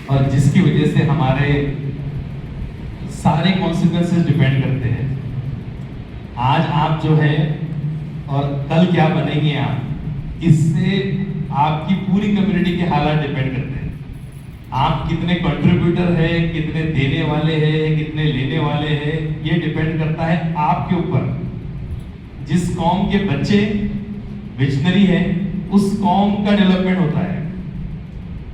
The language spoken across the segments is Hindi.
और जिसकी वजह से हमारे सारे कॉन्सिक्वेंसेस डिपेंड करते हैं। आज आप जो है और कल क्या बनेंगे आप, इससे आपकी पूरी कम्युनिटी के हालात डिपेंड करते हैं। आप कितने कंट्रीब्यूटर है, कितने देने वाले हैं, कितने लेने वाले हैं, ये डिपेंड करता है आपके ऊपर। जिस कौम के बच्चे विजनरी है उस कौम का डेवलपमेंट होता है।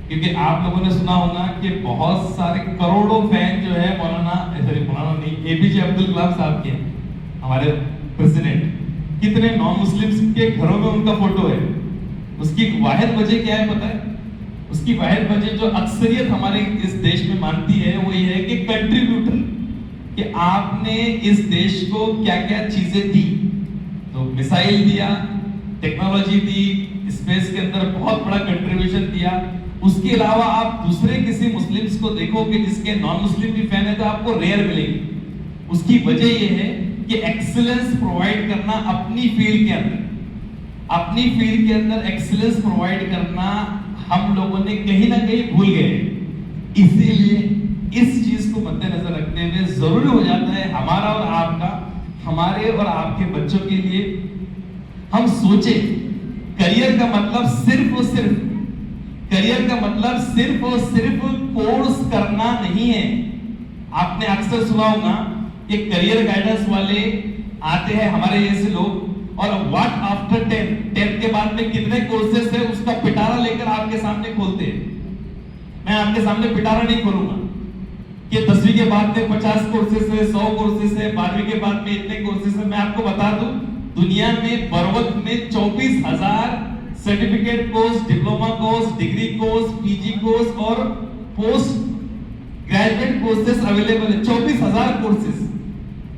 क्योंकि आप लोगों ने सुना होगा कि बहुत सारे करोड़ों फैन जो है मौलाना नहीं, एपीजे अब्दुल कलाम साहब के, हमारे प्रेसिडेंट, कितने नॉन मुस्लिम्स के घरों में उनका फोटो है। उसकी वाहिद वजह क्या है पता है? उसकी वाहिद वजह जो अक्सरियत हमारे इस देश में मानती है वो ये है कि कंट्रीब्यूटर, कि आपने इस देश को क्या क्या चीजें दी। तो मिसाइल दिया, टेक्नोलॉजी दी, स्पेस के अंदर बहुत बड़ा कंट्रीब्यूशन दिया। उसके अलावा आप दूसरे किसी मुस्लिम्स को देखोगे जिसके नॉन मुस्लिम भी फैन है तो आपको रेयर मिलेगी। उसकी वजह यह है कि एक्सीलेंस प्रोवाइड करना अपनी फील्ड के अंदर, अपनी फील्ड के अंदर एक्सीलेंस प्रोवाइड करना हम लोगों ने कहीं ना कहीं भूल गए। इसीलिए इस चीज को मद्देनजर रखते हुए जरूरी हो जाता है हमारा और आपका, हमारे और आपके बच्चों के लिए हम सोचे करियर का मतलब सिर्फ और सिर्फ, करियर का मतलब सिर्फ और सिर्फ कोर्स करना नहीं है। आपने अक्सर सुना होगा कि करियर गाइडेंस वाले आते हैं हमारे जैसे लोग, और व्हाट आफ्टर 10 के बाद में कितने कोर्सेस है उसका पिटारा लेकर आपके सामने खोलते हैं। मैं आपके सामने पिटारा नहीं खोलूंगा कि 10वीं के बाद में 50 कोर्सेस है, 100 कोर्सेस है, 12वीं के बाद में इतने कोर्सेस है। मैं आपको बता दूं दुनिया में बरवक्त में 24,000 certificate course, diploma course, degree course, PG course और पोस्ट ग्रेजुएट कोर्सेस अवेलेबल है। 24,000 कोर्सेस।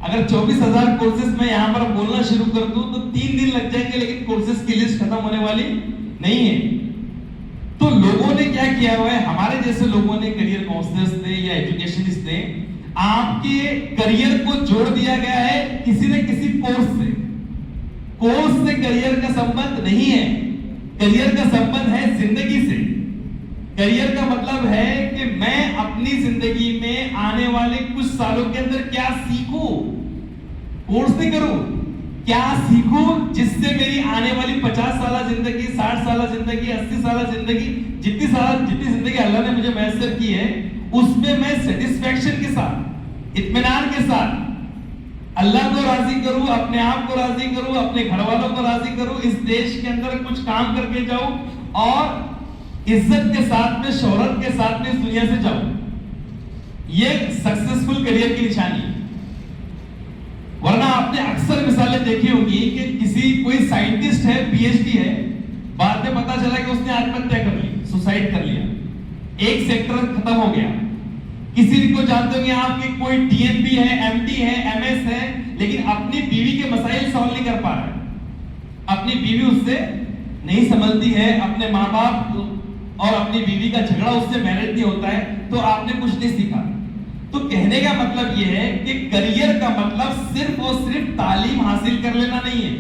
अगर 24,000 कोर्सेस मैं यहाँ पर बोलना शुरू कर दूं तो 3 दिन लग जाएंगे, लेकिन कोर्सेस की लिस्ट खत्म होने वाली नहीं है। तो लोगों ने क्या किया हुआ है, हमारे जैसे लोगों ने, करियर काउंसलर्स ने या एजुकेशनिस्ट ने, आपके करियर को जोड़ दिया गया है किसी न किसी कोर्स से। कोर्स से करियर का संबंध नहीं है, करियर का संबंध है जिंदगी से। करियर का मतलब है कि मैं अपनी जिंदगी में आने वाले कुछ सालों के अंदर क्या सीखूं, कोर्स नहीं करूं, क्या सीखूं जिससे मेरी आने वाली 50 साल जिंदगी, 60 साल जिंदगी, 80 साल जिंदगी, जितनी जिंदगी अल्लाह ने मुझे मैसर की है उसमें मैं सेटिस्फैक्शन के साथ, इत्मीनान के साथ अल्लाह को राजी करूं, अपने आप को राजी करूं, अपने घर वालों को राजी करूं, इस देश के अंदर कुछ काम करके जाऊं और इज्जत के साथ में, शोहरत के साथ में इस दुनिया से जाऊं। ये सक्सेसफुल करियर की निशानी है। वरना आपने अक्सर मिसालें देखी होंगी कि किसी कोई साइंटिस्ट है, पीएचडी है, बाद में पता चला कि उसने आत्महत्या कर ली, सुसाइड कर लिया, एक सेक्टर खत्म हो गया। किसी को जानते होंगे आप कि कोई डीएनपी है, एमडी है, एमएस है, लेकिन अपनी बीवी के मसाइल सॉल्व नहीं कर पा रहा है, अपनी बीवी उससे नहीं संभलती है, अपने माँ बाप और अपनी बीवी का झगड़ा उससे मैनेज नहीं होता है, तो आपने कुछ नहीं सीखा। तो कहने का मतलब यह है कि करियर का मतलब सिर्फ और सिर्फ तालीम हासिल कर लेना नहीं है।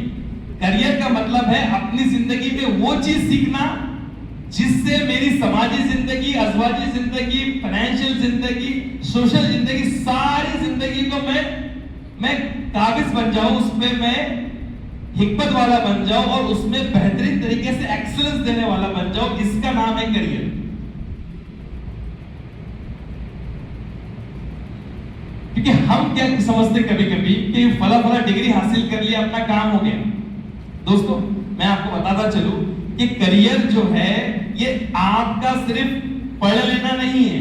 करियर का मतलब है अपनी जिंदगी में वो चीज सीखना जिससे मेरी समाजी जिंदगी, अज़वाजी जिंदगी, फाइनेंशियल जिंदगी, सोशल जिंदगी, सारी जिंदगी को मैं काबिज बन जाऊं, उसमें मैं हिकमत वाला बन जाऊं और उसमें बेहतरीन तरीके से एक्सीलेंस देने वाला बन जाऊं। इसका नाम है करियर। क्योंकि हम क्या समझते कभी कभी कि फला डिग्री हासिल कर लिया, अपना काम हो गया। दोस्तों मैं आपको बताता चलूं कि करियर जो है ये आपका सिर्फ पढ़ लेना नहीं है।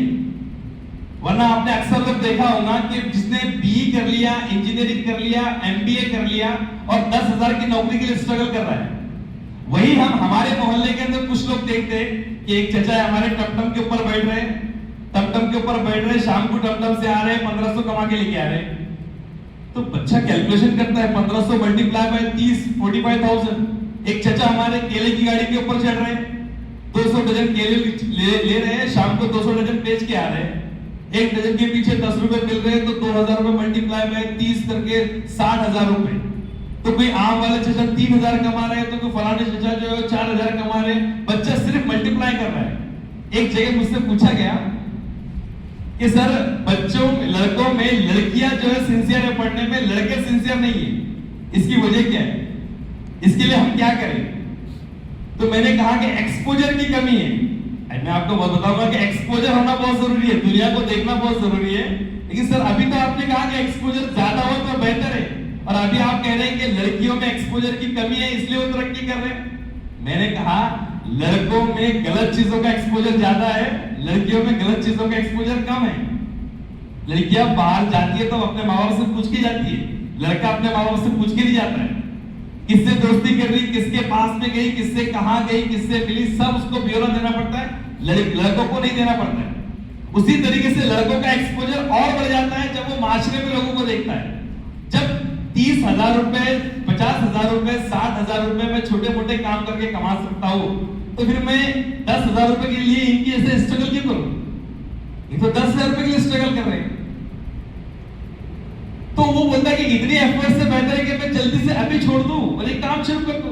वरना आपने अक्सर लोग देखा होगा कि जिसने बीई कर लिया, इंजीनियरिंग कर लिया, एमबीए कर लिया और 10,000 की नौकरी के लिए स्ट्रगल कर रहा है। वही हम हमारे मोहल्ले के अंदर कुछ लोग देखते हैं कि एक चचा हमारे टमटम के ऊपर बैठ रहे हैं, टमटम के ऊपर बैठ रहे, शाम को टमटम से आ रहे हैं, 1500 कमा के लेके आ रहे हैं। तो बच्चा कैलकुलेशन करता है 1500 मल्टीप्लाई बाय 30, 45,000। एक चचा हमारे केले की गाड़ी के ऊपर चढ़ रहे हैं, 200 डजन केले ले रहे हैं, शाम को 200 डजन बेच के आ रहे हैं। एक डजन के पीछे 10 रुपए मिल रहे हैं, तो 2,000 रुपए मल्टीप्लाई बाय 30 करके 60,000 रुपए। तो कोई आम वाले चचा 3,000 कमा रहे हैं, तो कोई फलाने चचा जो है 4,000 कमा रहे हैं। बच्चा सिर्फ मल्टीप्लाई कर रहा है। एक जगह मुझसे पूछा गया कि सर बच्चों लड़कों में लड़कियां जो है सिंसियर है पढ़ने में, लड़के सिंसियर नहीं है, इसकी वजह क्या है, इसके लिए हम क्या करें? तो मैंने कहा कि एक्सपोजर की कमी है। मैं आपको बताऊंगा कि एक्सपोजर होना बहुत जरूरी है, दुनिया को देखना बहुत जरूरी है। लेकिन सर अभी तो आपने कहा कि एक्सपोजर ज्यादा हो तो बेहतर है, और अभी आप कह रहे हैं कि लड़कियों में एक्सपोजर की कमी है इसलिए वो तरक्की कर रहे हैं। मैंने कहा लड़कों में गलत चीजों का एक्सपोजर ज्यादा है, लड़कियों में गलत चीजों का एक्सपोजर कम है। लड़कियां बाहर जाती है तो अपने माँ बाप से पूछ के जाती है, लड़का अपने माँ बाप से पूछ के नहीं जाता है। किससे दोस्ती कर रही, किसके पास में गई, किससे कहां गई, किससे मिली, सब उसको ब्यौरा देना पड़ता है, लड़कों को नहीं देना पड़ता है। उसी तरीके से लड़कों का एक्सपोजर और बढ़ जाता है जब वो माशरे में लोगों को देखता है। जब 30,000 रुपए, 50,000 रुपए, 60,000 रुपए में छोटे मोटे काम करके कमा सकता हूं, तो फिर मैं 10,000 रुपए के लिए इनकी ऐसे स्ट्रगल क्यों करूं? ये तो 10,000 रुपए के लिए स्ट्रगल कर रहे हैं। तो वो बोलता है कि इतनी एफर्ट से बेहतर है कि मैं जल्दी से अभी छोड़ दूं और एक काम शुरू कर दूं,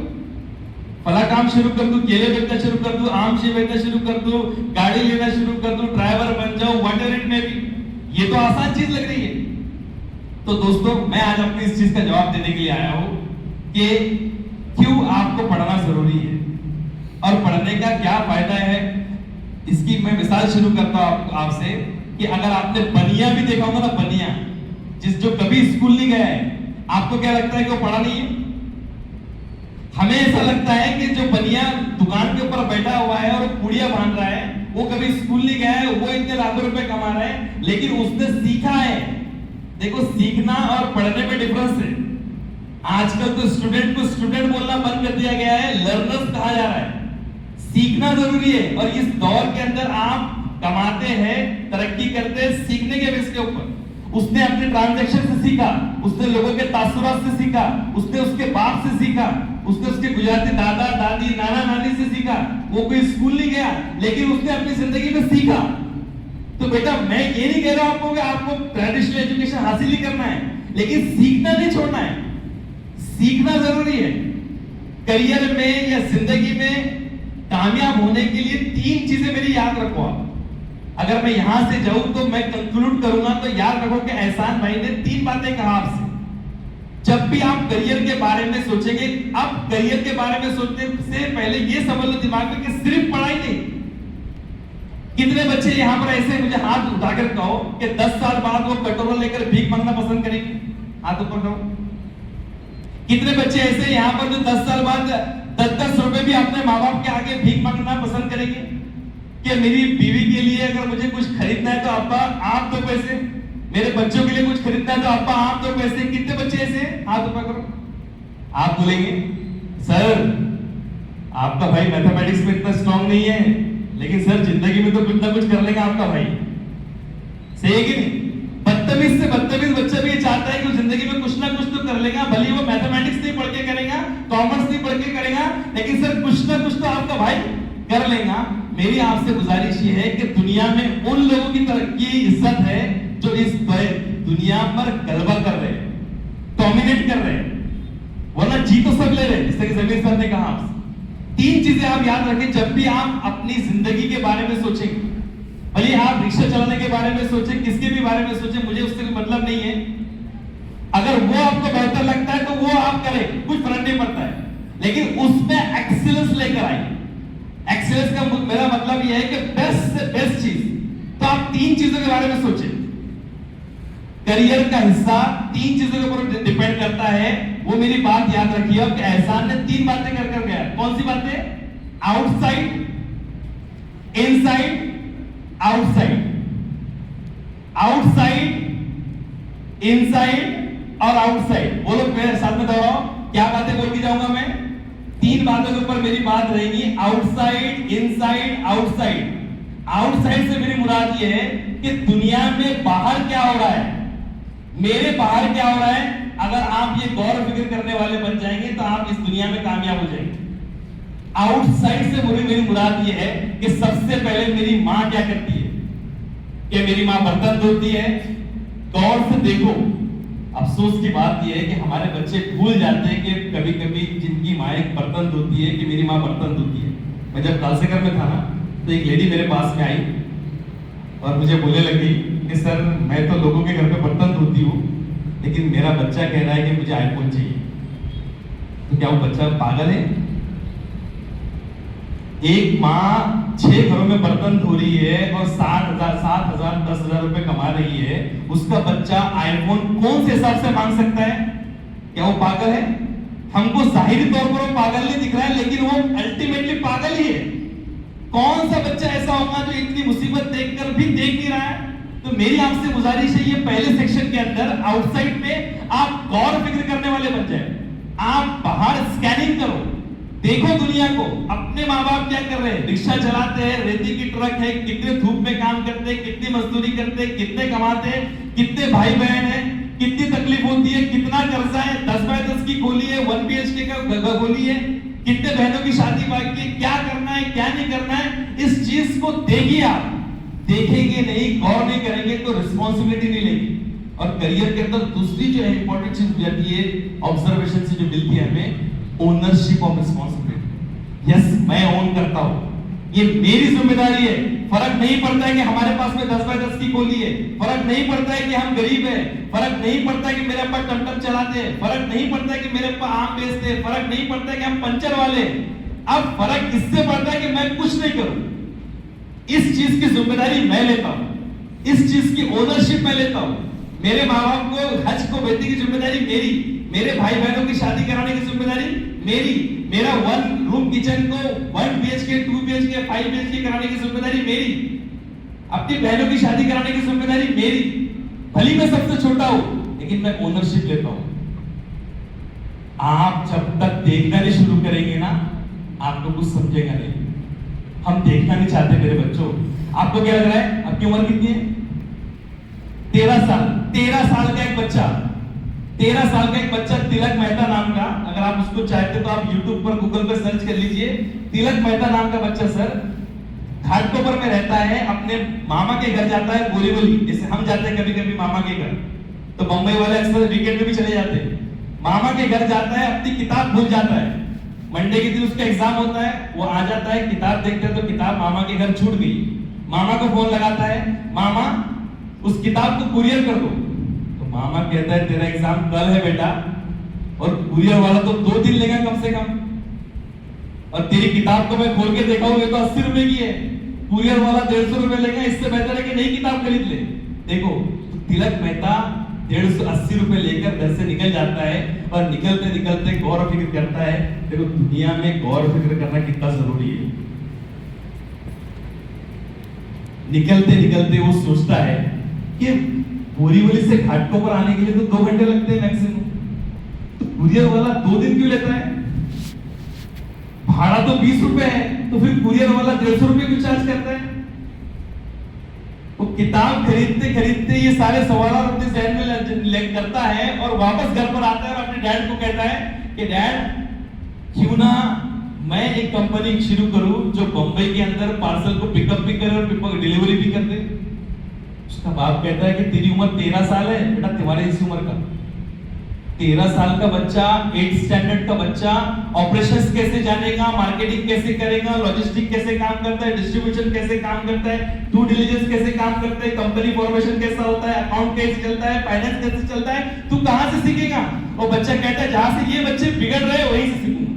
फला काम शुरू कर दूं, केले बेचना शुरू कर दूं, आम सेब बेचना शुरू कर दूं, गाड़ी लेना शुरू कर दूं, ड्राइवर बन जाऊं, व्हाटएवर इट मे बी। ये तो आसान चीज लग रही है। तो दोस्तों मैं आज अपनी इस चीज का जवाब देने के लिए आया हूं कि क्यों आपको पढ़ना जरूरी है और पढ़ने का क्या फायदा है। इसकी मैं मिसाल शुरू करता हूं आपसे कि अगर आपने बनिया भी देखा होगा ना, बनिया जो कभी स्कूल नहीं गया है, आपको क्या लगता है कि वो पढ़ा नहीं है? हमें ऐसा लगता है कि जो बनिया दुकान के ऊपर बैठा हुआ है और पूड़ियां बांध रहा है, वो कभी स्कूल नहीं गया है, वो इतने लाखों रुपए कमा रहा है, लेकिन उसने सीखा है। देखो सीखना और पढ़ने में डिफरेंस है। आजकल तो स्टूडेंट को स्टूडेंट बोलना बंद कर दिया गया है, लर्नर्स कहा जा रहा है। सीखना जरूरी है, और इस दौर के अंदर आप कमाते हैं, तरक्की करते हैं सीखने के बेस के ऊपर। उसने अपने ट्रांजैक्शन से सीखा, उसने लोगों के तासुरात से सीखा, उसने उसके बाप से सीखा, उसने उसके गुजराती दादा दादी नाना नानी से सीखा। वो कोई स्कूल नहीं गया, लेकिन उसने अपनी जिंदगी में सीखा। तो बेटा मैं ये नहीं कह रहा हूं आपको कि आपको ट्रेडिशनल एजुकेशन हासिल ही करना है, लेकिन सीखना नहीं छोड़ना है। सीखना जरूरी है। करियर में या जिंदगी में कामयाब होने के लिए 3 चीजें मेरी याद रखो आप। अगर मैं यहां से जाऊं तो मैं कंक्लूड करूंगा तो याद रखो कि एहसान भाई ने 3 बातें कहा आपसे। जब भी आप करियर के बारे में सोचेंगे, अब करियर के बारे में सोचने से पहले ये समझ लो दिमाग में कि सिर्फ पढ़ाई नहीं। कितने बच्चे यहां पर ऐसे मुझे हाथ उठाकर कहो कि 10 साल बाद वो कटोरा लेकर भीख मांगना पसंद करेंगे? हाथ ऊपर करो। कितने बच्चे ऐसे यहां पर जो 10 साल बाद 10-10 रुपए भी अपने माँ बाप के आगे भीख मांगना पसंद करेंगे कि मेरी बीवी के लिए अगर मुझे कुछ खरीदना है तो अब्बा आप दो पैसे, मेरे बच्चों के लिए कुछ खरीदना है तो अब्बा आप दो पैसे। कितने बच्चे ऐसे? हाथ ऊपर करो। आप बोलेंगे सर आपका भाई मैथमेटिक्स में इतना स्ट्रांग नहीं है, लेकिन सर जिंदगी में तो कुछ ना कुछ कर लेगा आपका भाई। सही है कि नहीं? बदतमीज से बदतमीज बच्चा भी ये चाहता है कि जिंदगी में कुछ ना कुछ तो कर लेगा, भले वो मैथमेटिक्स नहीं पढ़ के करेगा, कॉमर्स नहीं पढ़ के करेगा, लेकिन सर कुछ ना कुछ तो आपका भाई कर लेगा। मेरी आपसे गुजारिश ये है कि दुनिया में उन लोगों की तरक्की इज्जत है जो इस दुनिया पर गलबा कर रहे हैं, डोमिनेट कर रहे हैं, वरना जी तो सब ले रहे हैं। जैसे कि जमीर सर ने कहा आपसे 3 चीजें आप याद रखें जब भी आप अपनी जिंदगी के बारे में सोचेंगे। भले आप रिक्शा चलाने के बारे में सोचें, किसके भी बारे में सोचें, मुझे उससे कोई मतलब नहीं है। अगर वो आपको बेहतर लगता है तो वो आप करें, कुछ फर्क नहीं पड़ता है, लेकिन उसमें एक्सीलेंस लेकर आइए। एक्सीलेंस का मेरा मतलब यह है कि बेस्ट से बेस्ट चीज। तो आप 3 चीजों के बारे में सोचें। करियर का हिस्सा 3 चीजों के ऊपर डिपेंड करता है। वो मेरी बात याद रखिए कि एहसान ने 3 बातें कर गया। कौन सी बातें? Outside, inside, outside. Outside, inside और आउटसाइड। बोलो मेरे साथ में दोहराओ। क्या बातें बोल के जाऊंगा मैं? 3 बातों के ऊपर मेरी बात रहेगी, आउटसाइड, इनसाइड, आउटसाइड। आउटसाइड से मेरी मुराद ये है कि दुनिया में बाहर क्या हो रहा है, मेरे बाहर क्या हो रहा है। अगर आप ये गौर फिक्र करने वाले बन जाएंगे तो आप इस दुनिया में कामयाब हो जाएंगे। आउटसाइड से मेरी मुराद ये है कि सबसे पहले मेरी माँ क्या करती है, कि मेरी माँ बर्तन धोती है। गौर से देखो, अफसोस की बात यह है कि हमारे बच्चे भूल जाते हैं कि कभी कभी जिनकी माँ एक बर्तन धोती है कि मेरी माँ बर्तन धोती है। मैं जब कालसेकर में था ना, तो एक लेडी मेरे पास में आई और मुझे बोलने लगी कि सर मैं तो लोगों के घर पे बर्तन धोती हूँ, लेकिन मेरा बच्चा कह रहा है कि मुझे आईफोन चाहिए, तो क्या वो बच्चा पागल है? एक माँ 6 घरों में बर्तन धो रही है और 60,000, 7,000, 10,000 रुपए कमा रही है, उसका बच्चा आईफोन कौन से हिसाब से मांग सकता है? क्या वो पागल है? हमको जाहिरी तौर पर वो पागल नहीं दिख रहा है, लेकिन वो अल्टीमेटली पागल ही है। कौन सा बच्चा ऐसा होगा जो इतनी मुसीबत देखकर भी देख नहीं रहा है? तो मेरी आपसे गुजारिश है, ये पहले सेक्शन के अंदर आउटसाइड में आप गौर फिक्र करने वाले बन जाए। आप बाहर स्कैनिंग करो, देखो दुनिया को, अपने माँ बाप क्या कर रहे हैं, रिक्शा चलाते हैं, रेती की ट्रक है, कितने धूप में काम करते हैं, कितनी मजदूरी करते हैं, कितने कमाते हैं, कितने भाई बहन हैं, कितनी तकलीफ होती है, कितना कर्जा है, 10x10 की गोली है, 1 BHK का गोली है, कितने बहनों की शादी बाकी है, क्या करना है क्या नहीं करना है, इस चीज को देखिए। आप देखेंगे नहीं, गौर नहीं करेंगे तो रिस्पॉन्सिबिलिटी नहीं लेंगे। और करियर के अंदर दूसरी जो है इंपॉर्टेंट चीज हो जाती है, ऑब्जर्वेशन से जो मिलती है हमें, ओनरशिप ऑफ रिस्पॉन्सिबिलिटी। यस, मैं ओन करता हूं, ये मेरी जिम्मेदारी है। फर्क नहीं पड़ता है कि हमारे पास में 10x10 की गोली है, फर्क नहीं पड़ता है कि हम गरीब हैं, फर्क नहीं पड़ता है कि मेरे पास टमटम चलाते हैं, फर्क नहीं पड़ता है कि मेरे पास आम बेचते हैं, फर्क नहीं पड़ता है कि हम पंचर वाले। अब फर्क इससे पड़ता है कि मैं कुछ नहीं करूं। इस चीज की जिम्मेदारी मैं लेता हूं, इस चीज की ओनरशिप मैं लेता हूं। मेरे माँ बाप को हज को भेजने की जिम्मेदारी मेरी, मेरे भाई बहनों की शादी कराने की जिम्मेदारी मेरी, मेरा 1 रूम किचन को 1 BHK, 2 BHK, 5 BHK कराने की जिम्मेदारी मेरी, अपनी बहनों की शादी कराने की जिम्मेदारी मेरी। भली मैं सबसे छोटा हूं, लेकिन मैं ओनरशिप लेता हूं। आप जब तक देखना नहीं शुरू करेंगे ना, आपको कुछ समझेगा नहीं। हम देखना नहीं चाहते मेरे बच्चों। आपको क्या लग रहा है, आपकी उम्र कितनी है? 13 साल। 13 साल का एक बच्चा, 13 साल का एक बच्चा, तिलक मेहता नाम का, अगर आप उसको चाहते तो आप YouTube पर गूगल पर सर्च कर लीजिए। तिलक मेहता नाम का बच्चा सर घाटकोपर में रहता है, अपने मामा के घर जाता है, बोरीवली, जैसे हम जाते हैं कभी कभी मामा के घर, तो बंबई वाले अक्सर वीकेंड में भी चले जाते हैं। मामा के घर जाता है, अपनी किताब भूल जाता है, मंडे के दिन उसका एग्जाम होता है, वो आ जाता है, किताब देखते हैं तो किताब मामा के घर छूट गई। मामा को फोन लगाता है, मामा उस किताब को कुरियर कर दो। तो मामा कहता है तेरा एग्जाम कल है बेटा, और कुरियर वाला तो 2 दिन लेगा कम से कम, और तेरी किताब को मैं खोल के देखा हूं, ये तो 80 रुपए की है, कुरियर वाला 150 रुपए लेगा, इससे बेहतर है कि नई किताब खरीद ले। देखो, तो तिलक मेहता 180 रुपए लेकर घर से निकल जाता है, और निकलते निकलते गौर फिक्र करता है। देखो, दुनिया में गौर फिक्र करना कितना जरूरी है। निकलते निकलते वो सोचता है कि बोरीवली से घाटकोपर आने के लिए तो 2 घंटे लगते हैं मैक्सिमम, तो कुरियर वाला 2 दिन क्यों लेता है? भाड़ा तो 20 रुपए है, तो फिर कुरियर वाला 150 रुपए क्यों चार्ज करता है? वो किताब खरीदते खरीदते ये सारे सवाल अपने जहन में करता है, और वापस घर पर आता है और अपने डैड को कहता है कि डैड, क्यों ना मैं एक कंपनी शुरू करूं जो बंबई के अंदर पार्सल को पिकअप भी करे और डिलीवरी भी कर दे। उसका बाप कहता है कि तेरी उम्र 13 साल है बेटा, तुम्हारे इस उम्र का 13 साल का बच्चा, 8th स्टैंडर्ड का बच्चा ऑपरेशंस कैसे जानेगा, मार्केटिंग कैसे करेगा, लॉजिस्टिक कैसे काम करता है, डिस्ट्रीब्यूशन कैसे काम करता है, डू डिलिजेंस कैसे काम करता है, कंपनी फॉर्मेशन कैसा होता है, अकाउंट कैसे चलता है, फाइनेंस कैसे चलता है, तू कहां से सीखेगा? और बच्चा कहता है जहां से ये बच्चे बिगड़ रहे हैं वहीं से सीखूंगा।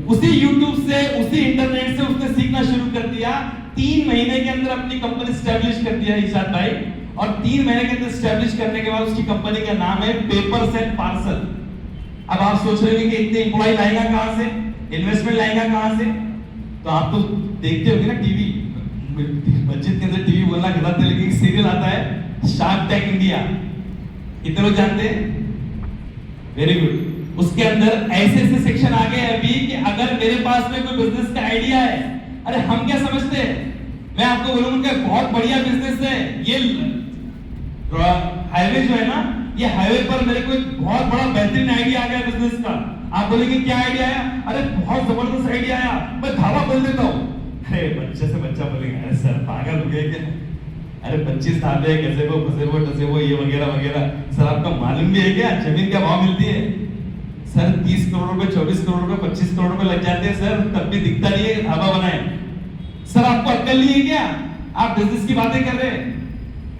उसी YouTube से, उसी इंटरनेट से उसने सीखना शुरू कर दिया। 3 महीने के अंदर अपनी कंपनी स्टैब्लिश कर दिया इरशाद भाई, और 3 महीने के अंदर स्टैब्लिश करने के बाद उसकी कंपनी का नाम है पेपर्स एंड पार्सल। अब आप सोच रहे हैं कि इतने एम्प्लॉय लाएगा कहां से, इन्वेस्टमेंट लाएगा कहां से? तो आप तो देखते होंगे ना टीवी, मस्जिद के अंदर टीवी बोलना गलत है, लेकिन एक सीरियल आता है शार्क टैंक इंडिया, कितने लोग जानते हैं? Very good. उसके अंदर ऐसे ऐसे सेक्शन आ गए अभी कि अगर मेरे पास में कोई बिजनेस का आइडिया है, अरे हम क्या समझते हैं, मैं आपको बोलूंगा बहुत बढ़िया बिजनेस है ये, हाईवे जो है ना, ये हाईवे पर मेरे को एक बहुत बड़ा बेहतरीन आइडिया आ गया बिजनेस का। आप बोलेंगे क्या आइडिया आया? अरे बहुत जबरदस्त आइडिया आया, मैं ढाबा खोल देता हूँ। अरे बच्चे से बच्चा बोलेगा अरे सर पागल हो गए क्या? अरे 25 ढाबे, गज़ेबो गज़ेबो टज़ेबो ये वगैरह वगैरह, सर आपका मालूम भी है क्या जमीन क्या भाव मिलती है? सर 30 करोड़ रुपए, 24 करोड़ रुपए, 25 करोड़ रुपए लग जाते हैं सर, तब भी दिखता नहीं है ढाबा बनाए। सर आपको अक्ल नहीं है क्या? आप बिजनेस की बातें कर रहे हैं।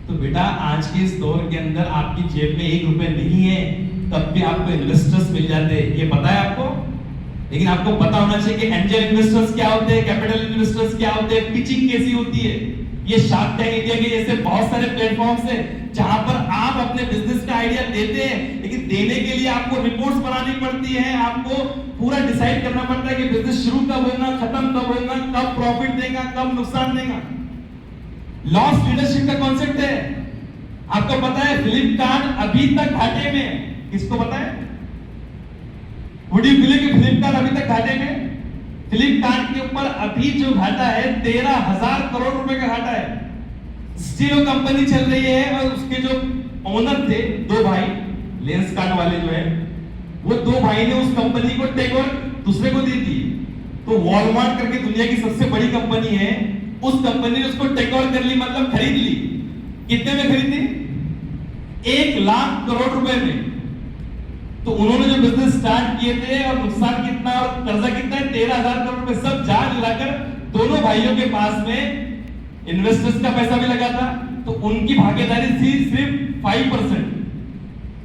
तो बेटा आज के इस दौर के अंदर आपकी जेब में 1 रुपए नहीं है, तब भी आपको इन्वेस्टर्स मिल जाते हैं, ये पता है आपको? लेकिन आपको पता होना चाहिए कि एंजल इन्वेस्टर्स क्या होते हैं, कैपिटल इन्वेस्टर्स क्या होते हैं, पिचिंग कैसी होती है। ये शार्क टैंक इंडिया के जैसे बहुत सारे प्लेटफॉर्म्स हैं जहां पर आप अपने बिजनेस का आइडिया देते हैं, लेकिन देने के लिए आपको रिपोर्ट्स बनानी पड़ती है, आपको पूरा डिसाइड करना पड़ता है कि बिजनेस शुरू कब होगा, खत्म कब होगा, कब प्रॉफिट देगा, कब नुकसान देगा। लॉस लीडरशिप का कॉन्सेप्ट है। आपको पता है फ्लिपकार्ट अभी तक घाटे में है, किसको पता है? वुड यू बिलीव कि फ्लिपकार्ट अभी तक घाटे में? फ्लिपकार्ट के ऊपर अभी जो घाटा है 13,000 करोड़ रुपए का घाटा है। स्टील कंपनी चल रही है और उसके जो ओनर थे 2 भाई लेंसकार्ट वाले जो है, वो 2 भाई ने उस कंपनी को टेक ओवर दूसरे को दी थी। तो वॉलमार्ट करके दुनिया की सबसे बड़ी कंपनी है, उस कंपनी ने उसको टेक ओवर कर ली, मतलब खरीद ली। कितने में खरीदी? 1 लाख करोड़ रुपए में। तो उन्होंने जो बिजनेस स्टार्ट किए थे और नुकसान कितना और कर्जा कितना है, 13,000 करोड़ रुपए, सब जान मिलाकर दोनों भाइयों के पास में इन्वेस्टर्स का पैसा भी लगा था, तो उनकी भागीदारी थी सिर्फ 5%।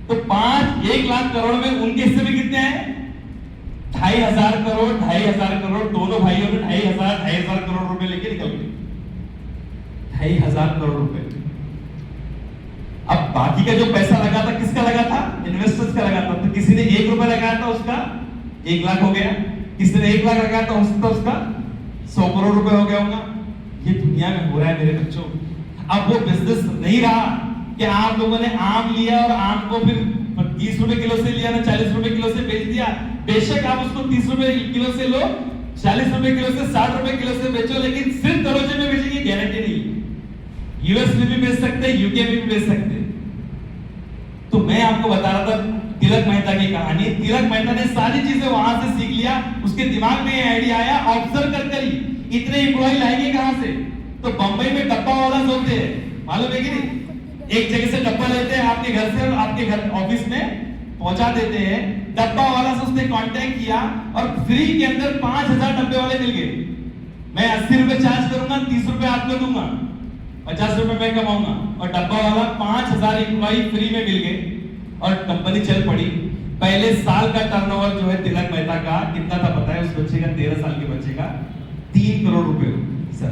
तो 1 लाख करोड़ में उनके हिस्से में कितने आए? 2,500 करोड़, 2,500 करोड़, दोनों भाइयों ने 2,500 करोड़ रुपए लेके निकल गए। 2,500 करोड़ रुपए। अब बाकी का जो पैसा लगा था किसका लगा था? इन्वेस्टर्स का लगा था। तो किसी ने 1 रुपया लगाया था, उसका 1 लाख हो गया। किसी ने 1 लाख लगाया था, उसका 100 करोड़ रुपए हो गया होगा। ये दुनिया में हो रहा है मेरे बच्चों। अब वो बिजनेस नहीं रहा कि आप लोगों ने आम लिया और आम को फिर 30 रुपए किलो से लिया ना 40 रुपए किलो से बेच दिया। बेशक आप उसको 30 रुपए किलो से लो, 40 रुपए किलो से, 60 रुपए किलो से बेचो, लेकिन सिर्फ दरोजे में बेचेंगे गारंटी नहीं। यूएस में भी बेच सकते हैं, यूके में भी बेच सकते हैं। तो मैं आपको बता रहा था तिलक मेहता की कहानी। तिलक मेहता ने सारी चीजें वहां से सीख लिया, उसके दिमाग में ये आइडिया आया ऑब्जर्व कर ही। इतने एम्प्लॉय लाएंगे कहां से? तो बंबई में डब्बा वाला होते हैं, मालूम है कि नहीं? एक जगह से डब्बा लेते हैं, आपके घर से आपके घर ऑफिस में पहुंचा देते हैं। डब्बा वाला से उसने कांटेक्ट किया और फ्री के अंदर 5,000 डब्बे वाले मिल गए। मैं 80 रुपए चार्ज करूंगा, 30 रुपए आपको दूंगा, 50 रुपए मैं कमाऊंगा। और डब्बा वाला 5,000 एम्प्लॉय फ्री में मिल गए और कंपनी चल पड़ी। पहले साल का टर्नओवर जो है तिलक मेहता का कितना था पता है? उस बच्चे का, 13 साल के बच्चे का 3 करोड़ रुपए सर,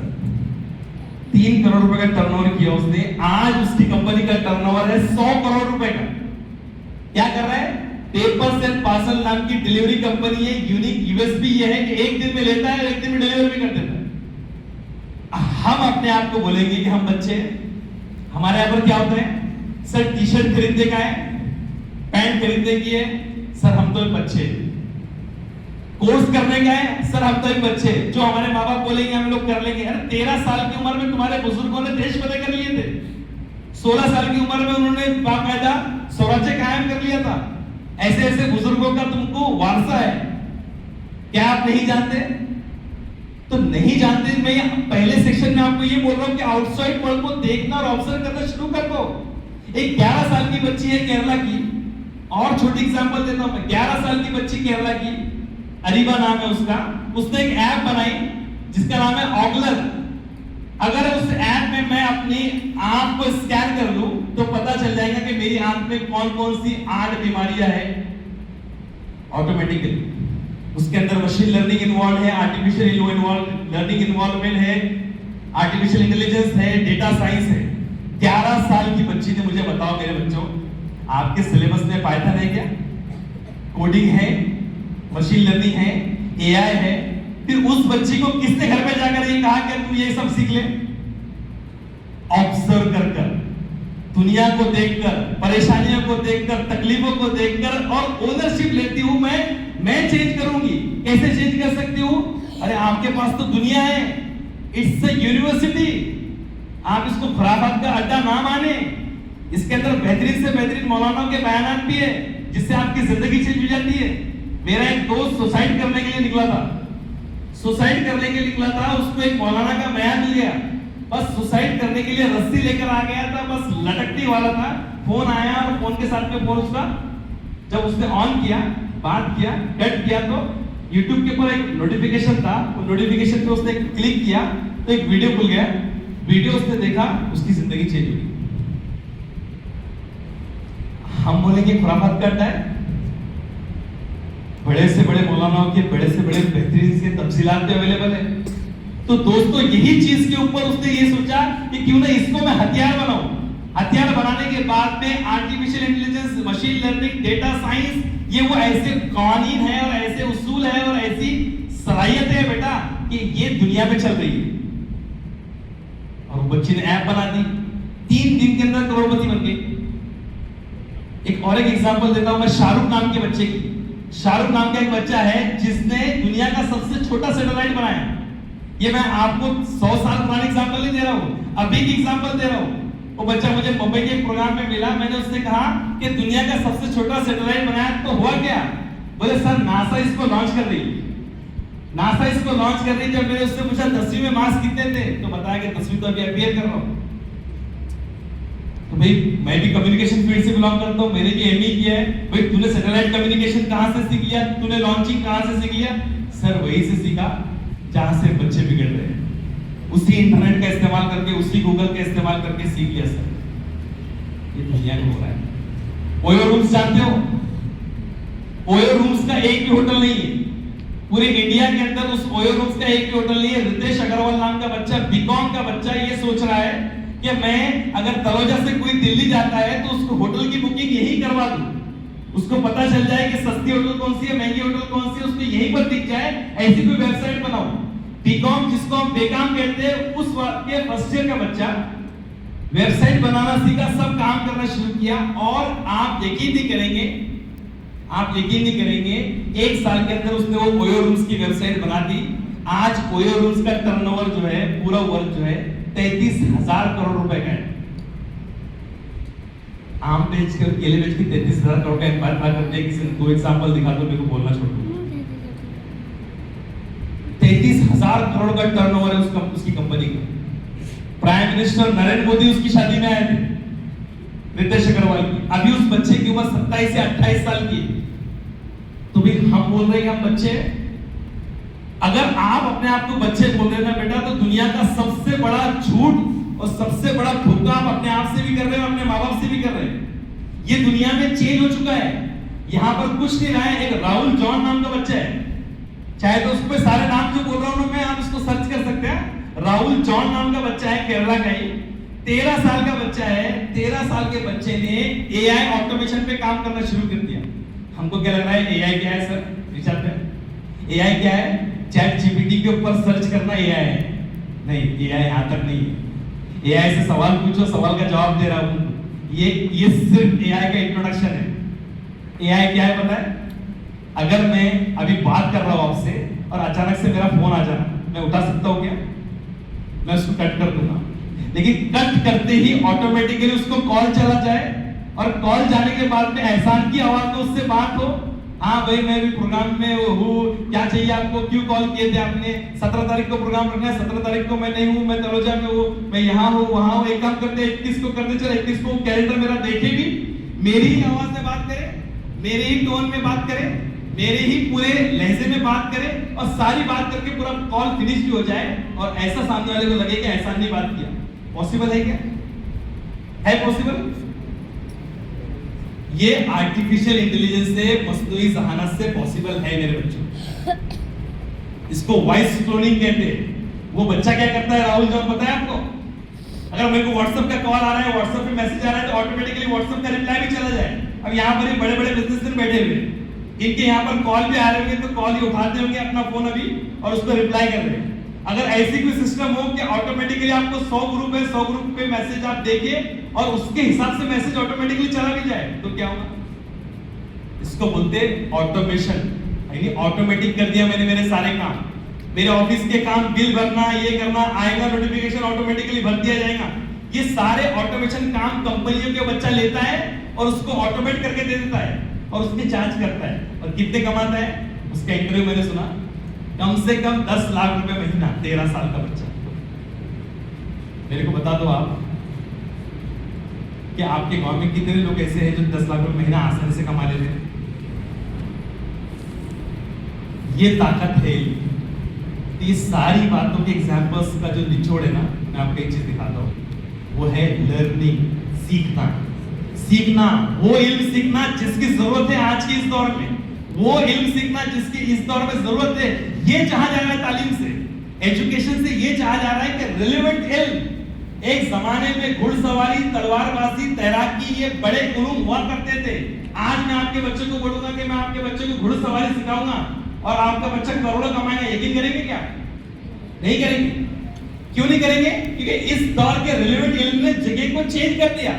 3 करोड़ रुपए का टर्नओवर किया उसने। आज उसकी कंपनी का टर्नओवर है 100 करोड़ रुपए का। क्या कर रहा है? पेपर्स एंड पार्सल नाम की डिलीवरी कंपनी है। यूनिक यूएसपी ये है कि 1 दिन में लेता है, 1 दिन में डिलीवर भी कर देता है। हम अपने आप को बोलेंगे कि हम बच्चे, हमारे यहां पर क्या होता है? सर टी शर्ट खरीदने का है, पैंट खरीदने की है, सर हम तो बच्चे। कोर्स करने का है, सर हम तो एक बच्चे। जो हमारे माँ बाप बोलेंगे हम लोग कर लेंगे। अरे 13 साल की उम्र में तुम्हारे बुजुर्गों ने देश फतेह कर लिए थे। 16 साल की उम्र में उन्होंने बाकायदा स्वराज्य कायम कर लिया था। ऐसे ऐसे बुजुर्गों का तुमको वारसा है, क्या आप नहीं जानते? तो नहीं जानते। मैं पहले सेक्शन में आपको ये बोल रहा हूं कि आउटसाइड वर्ल्ड को देखना और ऑब्जर्व करना शुरू कर दो। एक 11 साल की बच्ची है केरला की, और छोटी एग्जांपल देता हूं मैं। 11 साल की बच्ची केरला की, अरीबा नाम है उसका। उसने एक ऐप बनाई जिसका नाम है ऑगलर। अगर उस ऐप में मैं अपनी आंख को स्कैन कर लूं तो पता चल जाएगा कि मेरी आंख में कौन कौन सी 8 बीमारियां हैं ऑटोमेटिकली। उसके अंदर मशीन लर्निंग इन्वॉल्व है, आर्टिफिशियल लर्निंग इन्वॉल्वमेंट है, आर्टिफिशियल इंटेलिजेंस है, डेटा साइंस है। 11 साल की बच्ची ने मुझे बताओ मेरे बच्चों, आपके सिलेबस में पाइथन है क्या? कोडिंग है, मशीन लर्निंग है, एआई है। फिर उस बच्ची को किसने घर पे जाकर ये कहा कि तू ये सब सीख ले? ऑब्जर्व कर कर, दुनिया को देखकर, परेशानियों को देखकर, तकलीफों को देखकर, और ओनरशिप लेती हूं मैं चेंज करूंगी। कैसे चेंज कर सकती हूं? अरे आपके पास तो दुनिया है, इट्स अ यूनिवर्सिटी। आप इसको खुराफात का अड्डा ना माने, इसके अंदर बेहतरीन से बेहतरीन मौलानाओं के बयानात भी है जिससे आपकी जिंदगी चेंज हो जाती है। मेरा एक दोस्त सुसाइड करने के लिए निकला था, सुसाइड करने के लिए निकला था, उसको एक मौलाना का बयान मिल गया, बस सुसाइड करने के लिए रस्सी लेकर आ गया था, बस लटकने वाला था। फोन आया और फोन के साथ में फोन उसका जब उसने ऑन किया, बात किया, कट किया, तो YouTube के ऊपर एक नोटिफिकेशन था। वो नोटिफिकेशन पे उसने क्लिक किया तो एक वीडियो खुल गया। वीडियो उसने देखा, उसकी जिंदगी चेंज हो गई। हम बोलेंगे खुराफात का अड्डा है। बड़े से बड़े मौलानाओं के बड़े से बड़े बेहतरीन से तफसीलात भी अवेलेबल है। तो दोस्तों यही चीज के ऊपर उसने ये सोचा कि क्यों ना इसको मैं हथियार बनाऊं। हथियार बनाने के बाद में artificial intelligence, machine learning, data science, ये वो ऐसे कानून है और ऐसे उसूल है और ऐसी सलाहियत है बेटा कि ये दुनिया में चल रही है। और बच्ची ने ऐप बना दी, 3 दिन के अंदर करोड़पति बन गई। एक और एक एग्जांपल देता हूं मैं शाहरुख नाम के बच्चे की। शाहरुख नाम का एक बच्चा है जिसने दुनिया का सबसे छोटा सैटेलाइट बनाया। ये मैं आपको 100 साल पुरानी एग्जांपल नहीं दे रहा हूं, अभी की एग्जांपल दे रहा हूं। वो बच्चा मुझे मुंबई के एक प्रोग्राम में मिला, मैंने उससे कहा कि दुनिया का सबसे छोटा सैटेलाइट बनाया तो हुआ क्या? बोले सर नासा इसको लॉन्च कर रही है। नासा इसको लॉन्च कर रही। जब मैंने उससे पूछा 10वीं में मार्क्स कितने थे, तो बताया कि 10वीं तो अभी अपियर कर रहा हूं। तो भाई मैं भी कम्युनिकेशन फील्ड से बिलोंग करता हूं, मैंने भी एमई किया है। भाई तूने सैटेलाइट कम्युनिकेशन कहां से सीख लिया, तूने लॉन्चिंग कहां से सीख लिया? सर वही से सीखा जहां से बच्चे बिगड़ रहे हैं, उसी इंटरनेट का इस्तेमाल करके, उसी गूगल का इस्तेमाल करके सीख लिया सर। ये दुनिया में हो रहा है। ओयो रूम्स जानते हो? ओयो रूम्स का एक भी होटल नहीं है पूरे इंडिया के अंदर। उस ओयो रूम्स का एक भी होटल नहीं है। रितेश अग्रवाल नाम का बच्चा, बीकॉम का बच्चा, ये सोच रहा है कि मैं अगर तलोजा से कोई दिल्ली जाता है तो उसको होटल की बुकिंग यही करवा दूं, उसको पता चल जाए कि सस्ती होटल कौन सी है, महंगी होटल कौन सी है, उसको यहीं पर दिख जाए, ऐसी कोई वेबसाइट बनाओ। बीकॉम जिसको हम बेकाम कहते हैं, उस के फर्स्ट ईयर का बच्चा वेबसाइट बनाना सीखा, सब काम करना शुरू किया। और आप यकीन नहीं करेंगे, आप यकीन नहीं करेंगे, 1 साल के अंदर उसने वो ओयो रूम्स की वेबसाइट बना दी। आज ओयो रूम्स का टर्नओवर जो है, पूरा वर्क जो है 33,000 करोड़ रुपए का है। आम बेचकर, केले बेच के 33,000 करोड़ का एम्पायर खड़ा करते हैं। किसी ने 2 एग्जांपल दिखा दो, मेरे को बोलना छोड़ दो। 33,000 करोड़ का टर्नओवर है उसकी कंपनी का। प्राइम मिनिस्टर नरेंद्र मोदी उसकी शादी में आए थे, रितेश अग्रवाल की। अभी उस बच्चे की उम्र 27 से 28 साल की। तो भी हम बोल रहे हैं कि हम बच्चे। अगर आप अपने आप को बच्चे बोल रहे हैं ना बेटा, तो दुनिया का सबसे बड़ा झूठ और सबसे बड़ा धोखा आप अपने आप से भी कर रहे हो, अपने माँ बाप से भी कर रहे हैं। ये दुनिया में चेंज हो चुका है। यहाँ पर कुछ नहीं रहा है। एक राहुल जॉन नाम का बच्चा है, चाहे तो उसमें सारे नाम जो बोल रहा हूं मैं, आप इसको सर्च कर सकते हैं। राहुल जॉन नाम का बच्चा है, केरला का ही, 13 साल का बच्चा है। 13 साल के बच्चे ने एआई ऑटोमेशन पे काम करना शुरू कर दिया। हमको क्या लग रहा है एआई क्या है सर? विचार पे एआई क्या है? चैट जीपीटी के ऊपर सर्च करना एआई है? नहीं, एआई यहां तक नहीं है। एआई से सवाल पूछो, सवाल का जवाब दे रहा हूं। ये सिर्फ एआई का इंट्रोडक्शन है। एआई क्या है पता है? अगर मैं अभी बात कर रहा हूं आपसे और अचानक से मेरा फोन आ जाना, मैं उठा सकता हूं क्या? मैं उसको कट कर दूंगा, लेकिन कट करते ही ऑटोमेटिकली उसको कॉल चला जाए और कॉल जाने के बाद में एहसान की आवाज में उससे बात हो। हाँ भाई मैं भी प्रोग्राम में हूँ, क्या चाहिए आपको, क्यों कॉल किए थे आपने, 17 तारीख को प्रोग्राम रखना है, 17 तारीख को मैं नहीं हूँ, मैं तलोजा में हूँ, मैं यहाँ हूँ वहाँ हूँ। एक काम करते 21 को करते, चलो 21 को कैलेंडर मेरा देखे भी, मेरी ही आवाज में बात करे, मेरे ही टोन में बात करे, मेरे ही पूरे लहजे में बात करे और सारी बात करके पूरा कॉल फिनिश भी हो जाए और ऐसा सामने वाले को लगे कि एहसान ने बात किया। पॉसिबल है क्या? है पॉसिबल? ये आर्टिफिशियल इंटेलिजेंस से, मसनूई ज़हानत से पॉसिबल है मेरे बच्चों। इसको वॉइस क्लोनिंग कहते हैं। वो बच्चा क्या करता है राहुल जॉन, पता है आपको? अगर मेरे को व्हाट्सएप का कॉल आ रहा है, व्हाट्सएप पे मैसेज आ रहा है, तो ऑटोमेटिकली व्हाट्सएप का रिप्लाई भी चला जाए। अब यहाँ पर ही बड़े बड़े बिजनेसमैन बैठे हुए, इनके यहाँ पर कॉल भी आ रहे होंगे, तो कॉल ही उठाते होंगे अपना फोन अभी और उस पर रिप्लाई कर रहे हैं। अगर ऐसी कोई सिस्टम हो कि ऑटोमेटिकली आपको 100 ग्रुप है, 100 ग्रुप पे मैसेज आप देखिए और उसके हिसाब से मैसेज ऑटोमेटिकली चला भी जाए, तो क्या होगा? इसको बोलते हैं ऑटोमेशन। यानी ऑटोमेटिक कर दिया मैंने मेरे सारे काम, मेरे ऑफिस के काम, बिल भरना, ये करना, आएगा नोटिफिकेशन ऑटोमेटिकली भर दिया जाएगा। ये सारे ऑटोमेशन काम कंपनियों के बच्चा लेता है और उसको ऑटोमेट करके दे देता है और उसकी जांच करता है। और कितने कमाता है? उसका इंटरव्यू मैंने सुना, कम से कम 10 लाख रुपए महीना। 13 साल का बच्चा। मेरे को बता दो आप कि आपके गांव में कितने लोग ऐसे हैं जो 10 लाख रुपए महीना आसानी से कमा लेते हैं? ये ताकत है। ये सारी बातों के एग्जांपल्स का जो निचोड़ है ना, मैं आपको एक चीज दिखाता हूं, वो है लर्निंग, सीखना। सीखना, वो इल्म सीखना जिसकी जरूरत है आज के इस दौर में, वो इल्म सीखना जिसकी इस दौर में जरूरत है। ये चाहा जा रहा है तालीम से, एजुकेशन से, ये चाहा जा रहा है कि रिलेवेंट इल्म। एक जमाने में घुड़सवारी, तलवारबाजी, तैराकी ये बड़े उलूम हुआ करते थे। आज मैं आपके बच्चे को बोलूंगा कि मैं आपके बच्चे को घुड़सवारी सिखाऊंगा और आपका बच्चा करोड़ों कमाएगा, यकीन करेंगे क्या? नहीं करेंगे। क्यों नहीं करेंगे? क्योंकि इस दौर के रिलेवेंट इल्म ने जगह को चेंज कर दिया,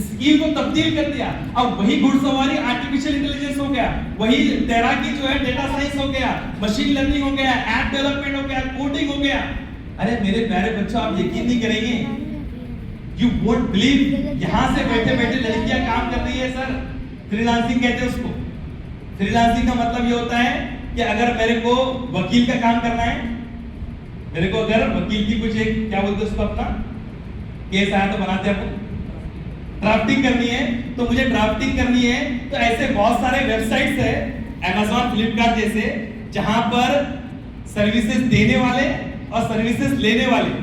स्किल को तब्दील कर दिया। अब वही घुड़सवारी आर्टिफिशियल इंटेलिजेंस हो गया, वही तैराकी जो है डेटा साइंस हो गया, मशीन लर्निंग हो गया, ऐप डेवलपमेंट हो गया, कोडिंग हो गया। अरे मेरे प्यारे बच्चों, आप यकीन नहीं करेंगे, यू वोंट बिलीव, यहां से बैठे बैठे लड़कियां काम कर रही है सर। फ्रीलांसिंग कहते हैं उसको। फ्रीलांसिंग का मतलब ये होता है कि अगर मेरे को वकील का काम करना है, मेरे को अगर वकील की कुछ एक क्या बोलते हैं उसको, अपना केस आया तो बनाते हैं अपन, ड्राफ्टिंग करनी है, तो मुझे ड्राफ्टिंग करनी है, तो ऐसे बहुत सारे वेबसाइट्स है, Amazon, फ्लिपकार्ट जैसे, जहां पर सर्विसेज देने वाले और सर्विसेज लेने वाले,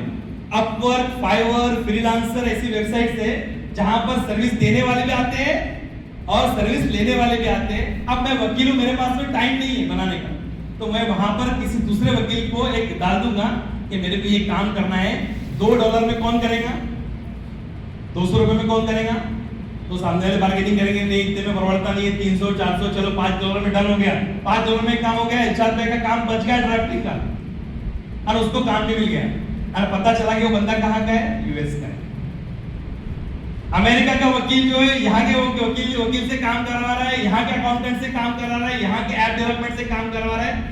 अपवर्क, फाइवर, फ्रीलांसर ऐसी वेबसाइट्स है जहां पर सर्विस देने वाले भी आते हैं और सर्विस लेने वाले भी आते हैं। अब मैं वकील हूं, मेरे पास में टाइम नहीं है बनाने का, तो मैं वहां पर किसी दूसरे वकील को एक डाल दूंगा कि मेरे को ये काम करना है, $2 में कौन करेगा, ₹200 में कौन करेगा? तो सामने वाले बार्गेनिंग करेंगे, नहीं इतने में परवड़ता नहीं है, 300, 400, चलो $5 में डन हो गया। $5 में काम हो गया, ₹1,000 का काम बच गया ड्राफ्टिंग का, और उसको काम भी मिल गया। और पता चला कि वो बंदा कहाँ का है, यूएस का है। अमेरिका का वकील जो है यहाँ के वकील से काम करवा रहा है, यहाँ के अकाउंटेंट से काम करवा रहा है, यहाँ के ऐप डेवलपमेंट से काम करवा रहा है।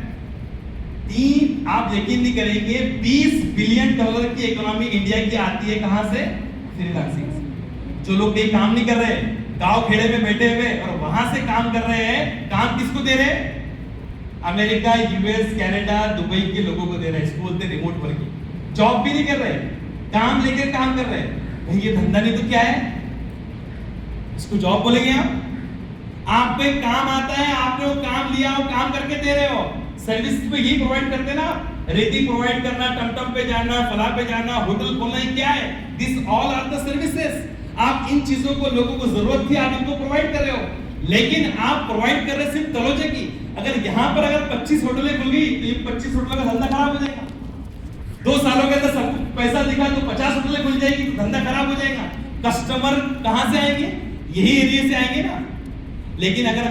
आप यकीन नहीं करेंगे, $20 बिलियन की इकोनॉमी इंडिया की आती है कहां से? फ्रीलांसिंग से। जो लोग कहीं काम नहीं कर रहे, गांव खेड़े में बैठे हुए और वहां से काम कर रहे हैं, काम किसको दे रहे हैं? अमेरिका, यूएस, कनाडा, दुबई के लोगों को दे रहे हैं। इसको बोलते हैं रिमोट वर्किंग। जॉब भी नहीं कर रहे, काम लेकर काम कर रहे हैं। भाई ये धंधा नहीं तो क्या है? इसको जॉब बोलेंगे आप? आपको एक काम आता है, आपने वो काम लिया, वो काम करके दे रहे हो। सर्विस पे ही प्रोवाइड करते ना, रेती प्रोवाइड करना, टमटम पे जाना, फला पे जाना, होटल खोलना, ये क्या है? This all are the services. आप इन चीजों को, लोगों को जरूरत थी, आप इनको प्रोवाइड कर रहे हो, लेकिन आप प्रोवाइड कर रहे सिर्फ तलोचे की। अगर यहाँ पर अगर 25 होटलें खुल गई तो ये 25 होटलों का धंधा खराब हो जाएगा। 2 सालों के अंदर सब पैसा दिखा तो 50 होटलें खुल जाएगी तो धंधा खराब हो जाएगा। कस्टमर कहां से आएंगे? यही एरिया से आएंगे ना। लेकिन अगर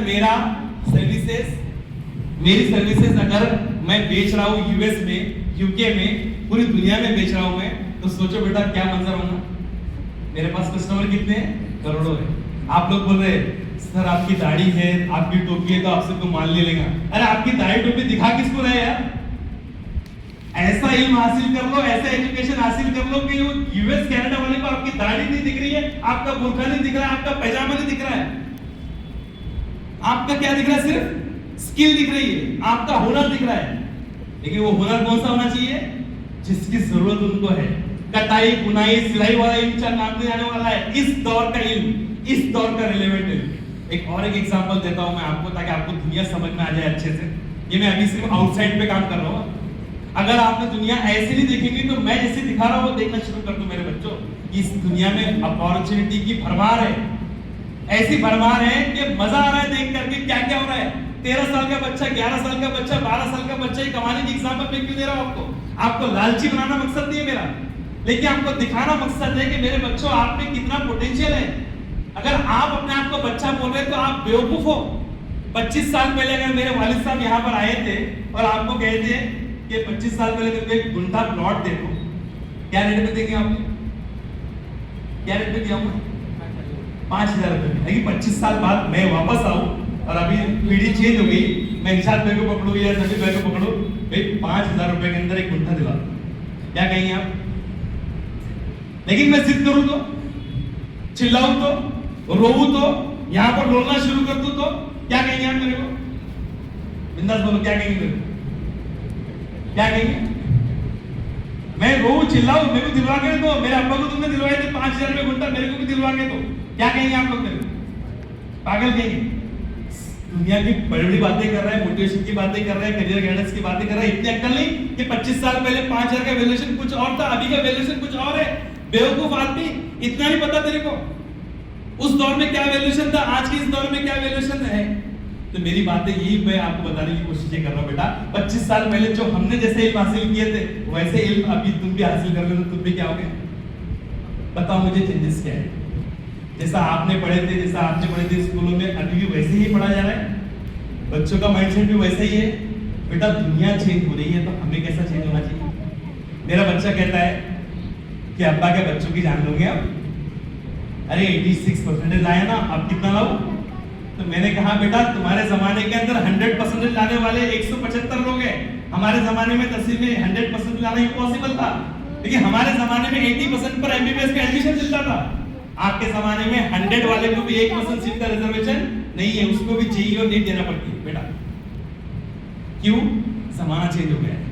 मेरी सर्विसेज अगर मैं बेच रहा हूं यूएस में, यूके में, पूरी दुनिया में बेच रहा हूं मैं, तो सोचो बेटा क्या मंजर होगा। मेरे पास कस्टमर कितने हैं? करोड़ों है। आप लोग बोल रहे हैं सर आपकी दाढ़ी है, आपकी टोपी है तो आपसे तो मान ले लेगा। अरे आपकी दाढ़ी टोपी दिखा किसको रहे यार? ऐसा इल्म हासिल कर लो, ऐसा एजुकेशन हासिल कर लो कि वो यूएस कनाडा वाले को आपकी दाढ़ी नहीं दिख रही है, आपका बुर्का नहीं दिख रहा है, आपका पैजामा नहीं दिख रहा है। आपका क्या दिख रहा है? सिर्फ स्किल दिख रही है, आपका हुनर दिख रहा है। लेकिन वो हुनर कौन सा होना चाहिए? जिसकी जरूरत उनको है। कटाई, बुनाई, सिलाई वाला इल्म काम नहीं आने वाला है। इस दौर का इल्म, इस दौर का रिलेवेंट इल्म। एक एग्जांपल देता हूं मैं आपको, ताकि आपको दुनिया समझ में आ जाए अच्छे से। ये मैं अभी सिर्फ आउटसाइड पे काम कर रहा हूं। अगर आपने दुनिया ऐसे नहीं देखेंगे तो मैं जैसे दिखा रहा हूं देखना शुरू कर दो मेरे बच्चों। इस दुनिया में अपॉर्चुनिटी की भरमार है, ऐसी भरमार है कि मजा आ रहा है देख करके क्या क्या हो रहा है। 13 साल का बच्चा, 11 साल का बच्चा, 12 साल का बच्चा, ये कमाने की एग्जांपल मैं क्यों दे रहा हूं आपको? आपको लालची बनाना मकसद नहीं है मेरा, लेकिन आपको दिखाना मकसद है कि मेरे बच्चों आप में कितना पोटेंशियल है। अगर आप अपने आप को बच्चा बोल रहे तो आप बेवकूफ हो। 25 साल पहले अगर मेरे वालिद साहब यहाँ पर आए थे और आपको कहते कि 25 साल पहले तुमको एक गुंठा प्लॉट दे दो, क्या रेट में देंगे आपने? क्या रेट में दिया हूँ? 5,000 रुपए में। लेकिन 25 साल बाद मैं वापस आऊं और अभी पीढ़ी चेंज हो गई, मैं निशाद भाई को पकड़ू या सभी भाई को पकड़ू, भाई 5,000 रुपए के अंदर एक गुंठा दिला, क्या कहेंगे आप? लेकिन मैं जिद करूं तो, चिल्लाऊं तो, रोऊं तो, यहां पर रोना शुरू कर दूं तो क्या कहेंगे आप मेरे को? बिंदास बोलो, क्या कहेंगे मेरे को? क्या कहेंगे? मैं रोऊं, चिल्लाऊं, मेरे को दिलवा के दो। मेरे अब्बा को तुमने दिलवाए थे 5,000 में गुंठा, मेरे को भी दिलवा के दो। क्या कहेंगे आप लोग मेरे को? पागल कहेंगे। दुनिया की बड़ी बड़ी बातें कर रहा है, मोटिवेशन की बातें कर रहा है, करियर गाइडेंस की बातें कर रहा है। इतनी अक्ल नहीं कि 25 साल पहले 5,000 का वैल्यूएशन कुछ और था, अभी का वैल्यूएशन कुछ और है। बेवकूफ आदमी, इतना नहीं पता तेरे को? उस दौर में क्या वैल्यूएशन था, आज के इस दौर में क्या वैल्यूएशन है। तो मेरी बातें यही मैं आपको बताने की कोशिश कर रहा हूं बेटा, 25 साल पहले जो हमने जैसे इल्म हासिल किए थे वैसे इल्म अभी तुम भी हासिल कर लो तो तुम भी क्या होगे, बताओ मुझे चेंजेस क्या है। जैसा आपने पढ़े थे, जैसा आपने पढ़े थे स्कूलों में, अभी भी वैसे ही पढ़ा जा रहा है, बच्चों का माइंडसेट भी वैसा ही है। बेटा दुनिया चेंज हो रही है तो हमें कैसा चेंज होना चाहिए। मेरा बच्चा कहता है कि अब्बा के बच्चों की जान लोगे अब, अरे 86% आया ना, अब कितना लाऊं। तो मैंने कहा बेटा तुम्हारे जमाने के अंदर 100% लाने वाले 175 लोग हैं, हमारे जमाने में 10वीं में 100% लाना इम्पॉसिबल था, लेकिन हमारे जमाने में 80% पर एमबीबीएस का एडमिशन चलता था। आपके जमाने में 100 वाले को भी 1% सीट का रिजर्वेशन नहीं है, उसको भी चाहिए और नीट देना पड़ती है बेटा। क्यों? जमाना चेंज हो गया है।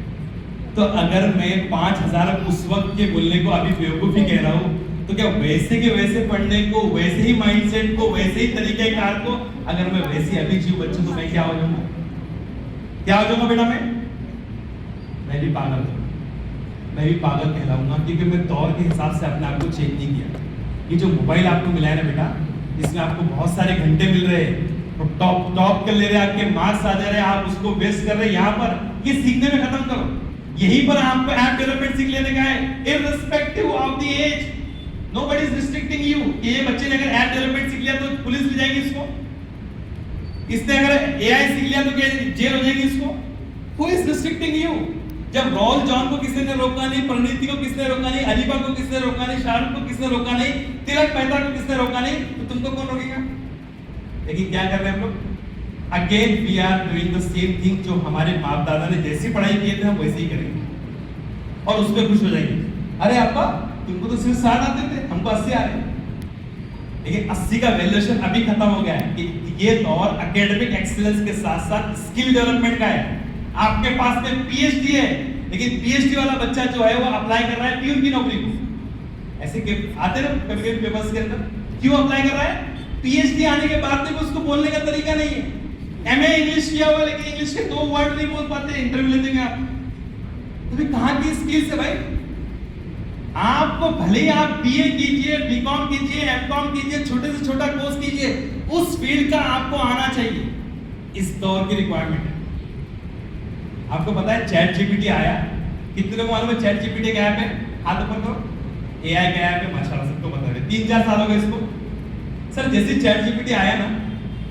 तो अगर मैं 5000 उस वक्त के बोलने को अभी बेवकूफी कह रहा हूं, तो क्या वैसे के वैसे पढ़ने को, वैसे ही माइंडसेट को, वैसे ही तरीके कार को अगर मैं वैसे अभी जीव बच्चों तो मैं क्या हो जाऊंगा, क्या हो जाऊंगा बेटा मैं भी पागल हूं, मैं भी पागल कहलाऊंगा, क्योंकि मैं दौर के हिसाब से अपने आप को चेंज नहीं किया। ये जो मोबाइल आपको मिला है ना बेटा, इसमें आपको बहुत सारे घंटे मिल रहे हैं, तो टॉप कर ले रहे हैं, आपके मार्क्स आ जा रहे हैं, आप उसको वेस्ट कर रहे हैं। यहाँ पर ये सीखने में खत्म करो, यहीं पर आपको ऐप डेवलपमेंट सीख लेने का है, irrespective of the age. Nobody is restricting you. ये बच्चे ने अगर ऐप डेवलपमेंट सीख लिया तो पुलिस ले जाएगी इसको, इसने अगर एआई सीख लिया तो क्या जेल हो जाएगी इसको। Who is restricting you? जब रॉल जॉन को किसी ने रोका नहीं, परिणीति को किसने रोका नहीं, अलीबा को किसने रोका नहीं, शाहरुख को किसने रोका नहीं, तिलक मेहता को किसने रोका नहीं, तो तुमको कौन रोकेगा। लेकिन क्या कर रहे हैं हम लोग? Again we are doing the same thing, जो हमारे बाप दादा ने जैसी पढ़ाई किए थे हम वैसे ही करेंगे और उस पर खुश हो जाएंगे। अरे अब्बा तुमको तो सिर्फ 60 आते थे, हमको 80 आ रहे। लेकिन 80 का वैल्यूएशन अभी खत्म हो गया है कि ये दौर एकेडमिक एक्सीलेंस के साथ साथ स्किल डेवलपमेंट का है। आपके पास में पीएचडी है, लेकिन पीएचडी वाला बच्चा जो है वो अप्लाई कर रहा है प्यून की नौकरी को। ऐसे के आते ना कभी पेपर्स के अंदर, क्यों अप्लाई कर रहा है? पीएचडी आने के बाद में उसको बोलने का तरीका नहीं है। एमए इंग्लिश किया हुआ लेकिन इंग्लिश के 2 वर्ड नहीं बोल पाते, इंटरव्यू लेते हैं आप, तो भी कहां की स्किल्स है भाई? आपको भले ही आप बीए कीजिए, बीकॉम कीजिए, एमकॉम कीजिए, छोटे से छोटा कोर्स कीजिए, उस फील्ड का आपको आना चाहिए। इस दौर की रिक्वायरमेंट है। आपको पता है चैट जीपीटी आया, कितने लोग मालूम है चैट जीपीटी का ऐप है? हाथ ऊपर करो। एआई का ऐप है, माशाल्लाह सबको पता है। 3-4 साल हो गए इसको। सर जैसे चैट जीपीटी आया ना,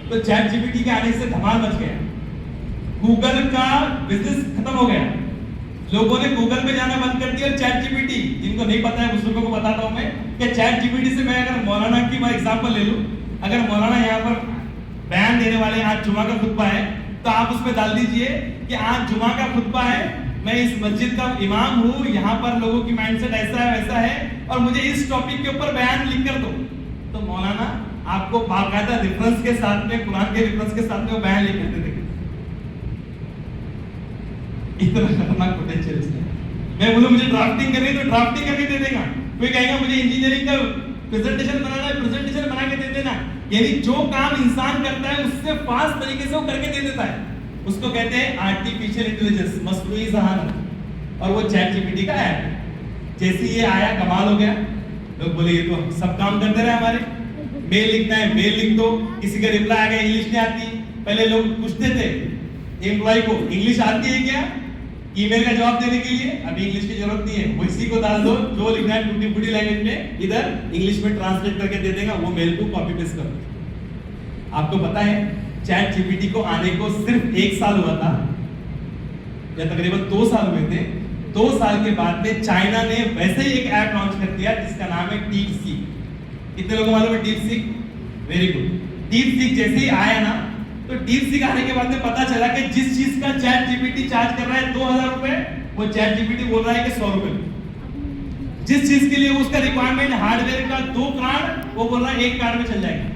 तो चैट जीपीटी के आने से धमाल मच गया, गूगल का बिजनेस खत्म हो गया। लोगों ने गूगल पे जाना बंद कर दिया। और चैट जीपीटी, जिनको नहीं पता है बुजुर्गों को बताता हूं मैं कि चैट जीपीटी से, मैं अगर मौलाना की मैं एग्जांपल ले लूं, अगर मौलाना यहाँ पर बयान देने वाले, आज जुमा का खुतबा है, तो आप उसमें डाल दीजिए कि आज जुमा का खुतबा है, मैं इस मस्जिद का इमाम हूँ, यहाँ पर लोगों की माइंडसेट ऐसा है वैसा है, और मुझे इस टॉपिक के ऊपर बयान लिख कर दो। तो मौलाना आपको बाकायदा रेफरेंस के साथ में, कुरान के रेफरेंस के साथ में वो बयान लिख कर देंगे। इतना खतरनाक पोटेंशियल इसमें। मैं बोलूं मुझे ड्राफ्टिंग करनी है तो ड्राफ्टिंग करके दे देगा। कोई कहेगा मुझे इंजीनियरिंग का प्रेजेंटेशन बनाना है, प्रेजेंटेशन बना के दे देना। यानी जो काम इंसान करता है उससे फास्ट तरीके से वो करके दे देता है। उसको कहते हैं आर्टिफिशियल इंटेलिजेंस, मसनूई ज़हानत। और वो चैट जीपीटी का ऐप है। जैसे ये आया कमाल हो गया, लोग बोले ये तो सब काम करते रहे हमारे। मेल लिखना है मेल लिख दो, किसी का रिप्लाई आ गया, इंग्लिश नहीं आती। पहले लोग पूछते थे एम्प्लॉय को इंग्लिश आती है क्या ईमेल का जवाब देने के लिए, अभी इंग्लिश की जरूरत नहीं है, वो इसी को डाल दो, जो लिखना है टूटी फूटी लैंग्वेज में इधर इंग्लिश में ट्रांसलेट करके दे देगा, वो मेल को कॉपी पेस्ट कर दो। आपको पता है चैट जीपीटी को आने को सिर्फ 1 साल हुआ था, या तकरीबन 2 साल हुए थे। 2 साल के बाद में चाइना ने वैसे ही एक ऐप लॉन्च कर दिया जिसका नाम है DeepSeek। कितने लोगों को मालूम है DeepSeek? Very good. DeepSeek जैसे ही आया ना, तो DeepSeek आने के बाद में पता चला कि जिस चीज का चैट जीपीटी चार्ज कर रहा है 2000 रुपए, वो चैट जीपीटी बोल रहा है कि 100 रुपए। जिस चीज के लिए उसका रिक्वायरमेंट हार्डवेयर का 2 कार्ड, वो बोल रहा है 1 कार्ड में चल जाएगा।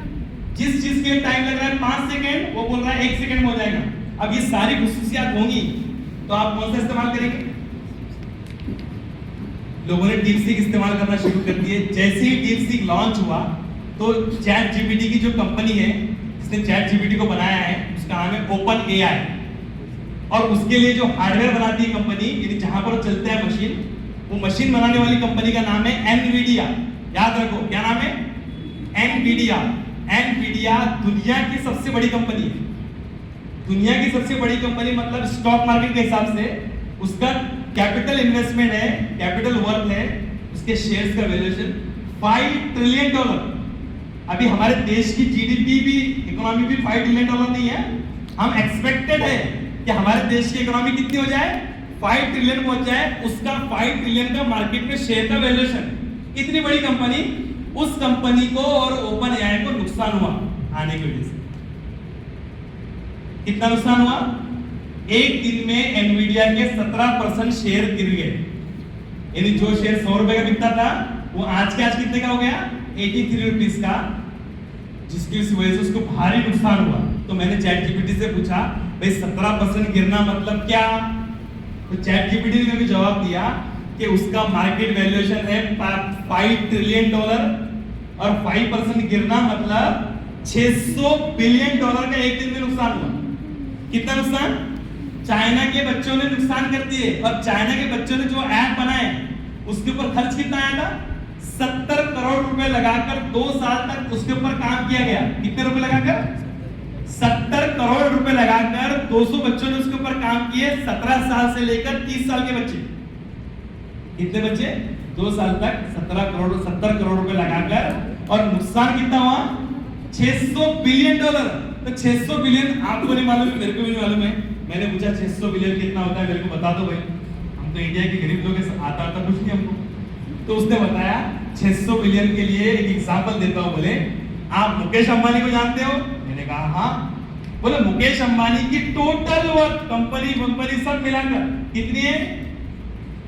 जिस चीज के लिए टाइम लग रहा है 5 सेकंड, वो बोल रहा है 1 सेकंड में हो जाएगा। अब ये सारी खुसूसियात होंगी तो आप कौन सा इस्तेमाल करेंगे? लोगों ने DeepSeek इस्तेमाल करना शुरू कर दिए। जैसे ही DeepSeek लॉन्च हुआ तो चैट जीपीटी की जो कंपनी है जिसने चैट जीपीटी को बनाया है, उसका नाम है OpenAI, और उसके लिए जो हार्डवेयर बनाती है कंपनी, यानी जहां पर चलता है मशीन, वो मशीन बनाने वाली कंपनी का नाम है NVIDIA। याद रखो क्या नाम है? एनवीडिया, एनवीडिया दुनिया की सबसे बड़ी कंपनी है। दुनिया की सबसे बड़ी कंपनी मतलब स्टॉक मार्केट के हिसाब से उसका कैपिटल इन्वेस्टमेंट है, कैपिटल वर्थ है, उसके शेयर्स का वैल्यूएशन $5 ट्रिलियन। अभी हमारे देश की जीडीपी भी, इकोनॉमी भी $5 ट्रिलियन नहीं है। हम एक्सपेक्टेड है कि हमारे देश की इकोनॉमी कितनी हो जाए, 5 ट्रिलियन पहुंच जाए, उसका 5 ट्रिलियन का मार्केट में शेयर का वैल्यूएशन। इतनी बड़ी कंपनी, उस कंपनी को और ओपन एआई को नुकसान हुआ आने की वजह से। कितना नुकसान हुआ? एक दिन में एनवीडिया के 17% शेयर गिर गए। यानी जो शेयर 100 रुपए का बिकता था वो आज के आज कितने का हो गया, 83 रुपीस का, जिसकी वजह से उसको भारी नुकसान हुआ। तो मैंने चैट जीपीटी से पूछा भाई 17% गिरना मतलब क्या? तो चैट जीपीटी ने भी जवाब दिया कि उसका मार्केट वैल्यूएशन है $5 ट्रिलियन और 5% गिरना मतलब $600 बिलियन का एक दिन में नुकसान हुआ। कितना नुकसान? चाइना के बच्चों ने नुकसान कर दिए, और चाइना के बच्चों ने जो ऐप बनाए उसके ऊपर खर्च कितना आया था? 70 करोड़ रुपए लगाकर 2 साल तक उसके ऊपर काम किया गया। कितने रुपए लगाकर? 70 करोड़ रुपए लगाकर 200 बच्चों ने उसके ऊपर काम किए। 17 साल से लेकर 30 साल के बच्चे। कितने बच्चे? 2 साल तक 70 करोड़ रुपए लगाकर, और नुकसान कितना हुआ? $600 बिलियन। तो 600 बिलियन आपको नहीं मालूम, मेरे को भी नहीं मालूम है। मैंने पूछा 600 बिलियन कितना होता है, मेरे को बता दो भाई, हम तो इंडिया के गरीब लोग हैं, आता कुछ नहीं हमको। तो उसने बताया 600 बिलियन के लिए एक एग्जांपल देता हूं। बोले आप मुकेश अंबानी को जानते हो? मैंने कहा हाँ। बोले मुकेश अंबानी की टोटल वर्थ कंपनी सब मिलाकर कितनी है?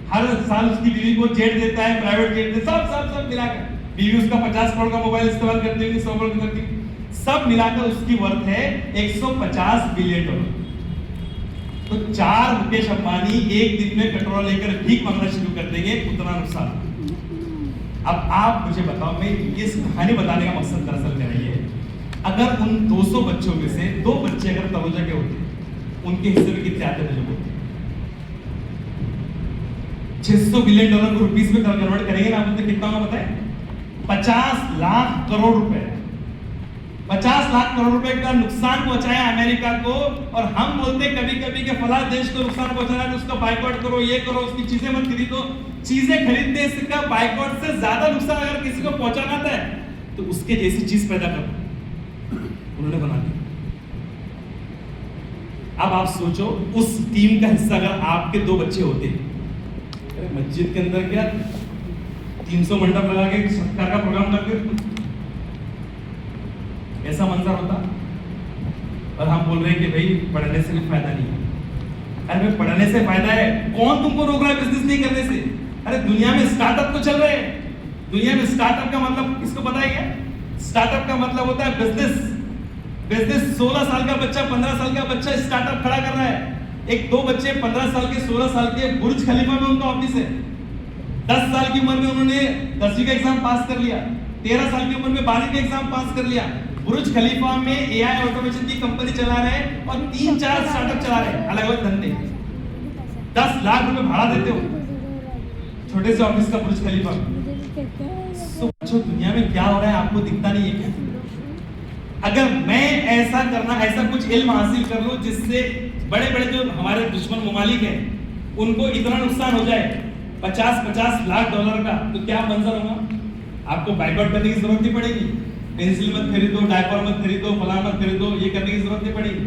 हर साल उसकी बीवी को जेट देता है, प्राइवेट जेट देता है, सब मिलाकर। बीवी उसका 50 करोड़ का मोबाइल इस्तेमाल करती है, 100 करोड़ करती है, सब मिलाकर उसकी वर्थ है $150 बिलियन। तो 4 मुकेश अंबानी एक दिन में पेट्रोल लेकर भीख मांगना शुरू कर देंगे, उतना नुकसान। अब आप मुझे बताओ, मैं इस कहानी बताने का मकसद दरअसल क्या है, अगर उन 200 बच्चों में से 2 बच्चे अगर तनुजा के होते, उनके हिस्से में कितने आते मुझे बोलते? $600 बिलियन को रुपीस में कन्वर्ट करेंगे ना, आप कितना होगा पता है? 50 लाख करोड़ रुपए। 50 लाख करोड़ रुपए का नुकसान पहुंचाया अमेरिका को, और हम बोलते कभी कभी कि फला देश को नुकसान पहुंचाना है तो उसका बाइकआउट करो, ये करो, उसकी चीजें मत खरीदो। चीजें खरीदने से का बाइकआउट से ज्यादा नुकसान अगर किसी को पहुंचाना है तो उसके जैसी चीज पैदा करो, उन्होंने बना दी। अब आप सोचो, उस टीम का हिस्सा अगर आपके 2 बच्चे होते, मस्जिद के अंदर क्या 300 मंडप लगा के सरकार का प्रोग्राम करते, ऐसा मंजर होता। और हम बोल रहे हैं कि भाई पढ़ने से भी फायदा नहीं है। अरे भाई पढ़ने से फायदा है, कौन तुमको रोक रहा है बिजनेस नहीं करने से? अरे दुनिया में स्टार्टअप तो चल रहे हैं। दुनिया में स्टार्टअप का मतलब किसको पता है क्या? स्टार्टअप का मतलब होता है बिजनेस। 16 साल का बच्चा, 15 साल का बच्चा स्टार्टअप खड़ा कर रहा है। एक 2 बच्चे 15 साल के, 16 साल के, बुर्ज खलीफा में उनका ऑफिस है। 10 साल की उम्र में उन्होंने 10वीं का एग्जाम पास कर लिया, 13 साल की उम्र में 12वीं का एग्जाम पास कर लिया। बुर्ज खलीफा में एआई ऑटोमेशन की कंपनी चला रहे हैं, और 3-4 स्टार्टअप चला रहे हैं, अलग अलग धंधे। 10 लाख रुपए भाड़ा देते हो छोटे से ऑफिस का बुर्ज खलीफा में। सोचो दुनिया में क्या हो रहा है, आपको दिखता नहीं है क्या? अगर मैं ऐसा कुछ इल्म हासिल कर लूं जिससे बड़े बड़े जो हमारे दुश्मन ममालिक हैं उनको इतना नुकसान हो जाए $50 लाख का, तो क्या मंजर होगा? आपको बाइकआउट करने की जरूरत नहीं पड़ेगी। पेंसिल मत खरीदो, डायपर मत खरीदो, फलाना मत खरीदो, ये करने की जरूरत नहीं पड़ेगी।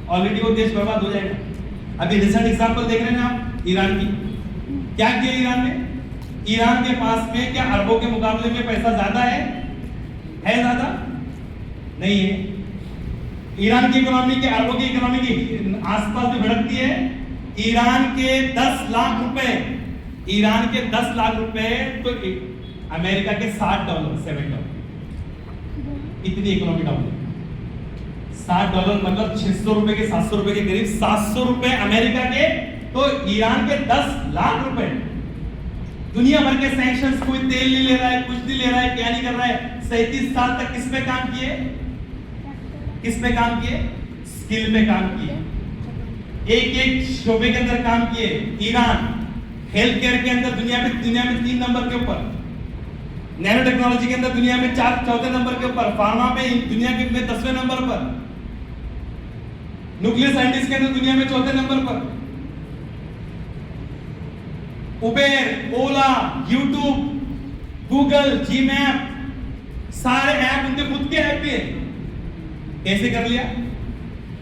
ऑलरेडी वो देश बर्बाद हो जाएगा। अभी रिसेंट एग्जांपल देख रहे हैं आप ईरान की। क्या किया ईरान ने? ईरान के पास में क्या अरबों के मुकाबले में पैसा ज्यादा है? ज्यादा नहीं है। ईरान की इकोनॉमी के अरबों की इकोनॉमी की आसपास में भड़कती है। ईरान के 10 लाख रुपए, ईरान के 10 लाख रुपए तो अमेरिका के $7 इतनी इकोनॉमी डाउन है। $7 मतलब 600 रुपए के, 700 रुपए के करीब, 700 रुपए अमेरिका के, तो ईरान के 10 लाख रुपए। दुनिया भर के सैंक्शंस, कोई तेल नहीं ले रहा है, कुछ नहीं ले रहा है, क्या नहीं कर रहा है। 37 साल तक किस पे काम किए? स्किल पे काम किए, एक शोबे के अंदर काम किए। ईरान हेल्थ केयर के अंदर दुनिया में 3 नंबर के ऊपर, नैनो टेक्नोलॉजी के अंदर दुनिया में चौथे नंबर के ऊपर, फार्मा पे दुनिया के में 10वें नंबर पर, न्यूक्लियर साइंटिस्ट के अंदर दुनिया में चौथे नंबर पर, उबेर, ओला, यूट्यूब, गूगल, जीमैप, सारे ऐप उनके खुद के ऐप पे। कैसे कर लिया?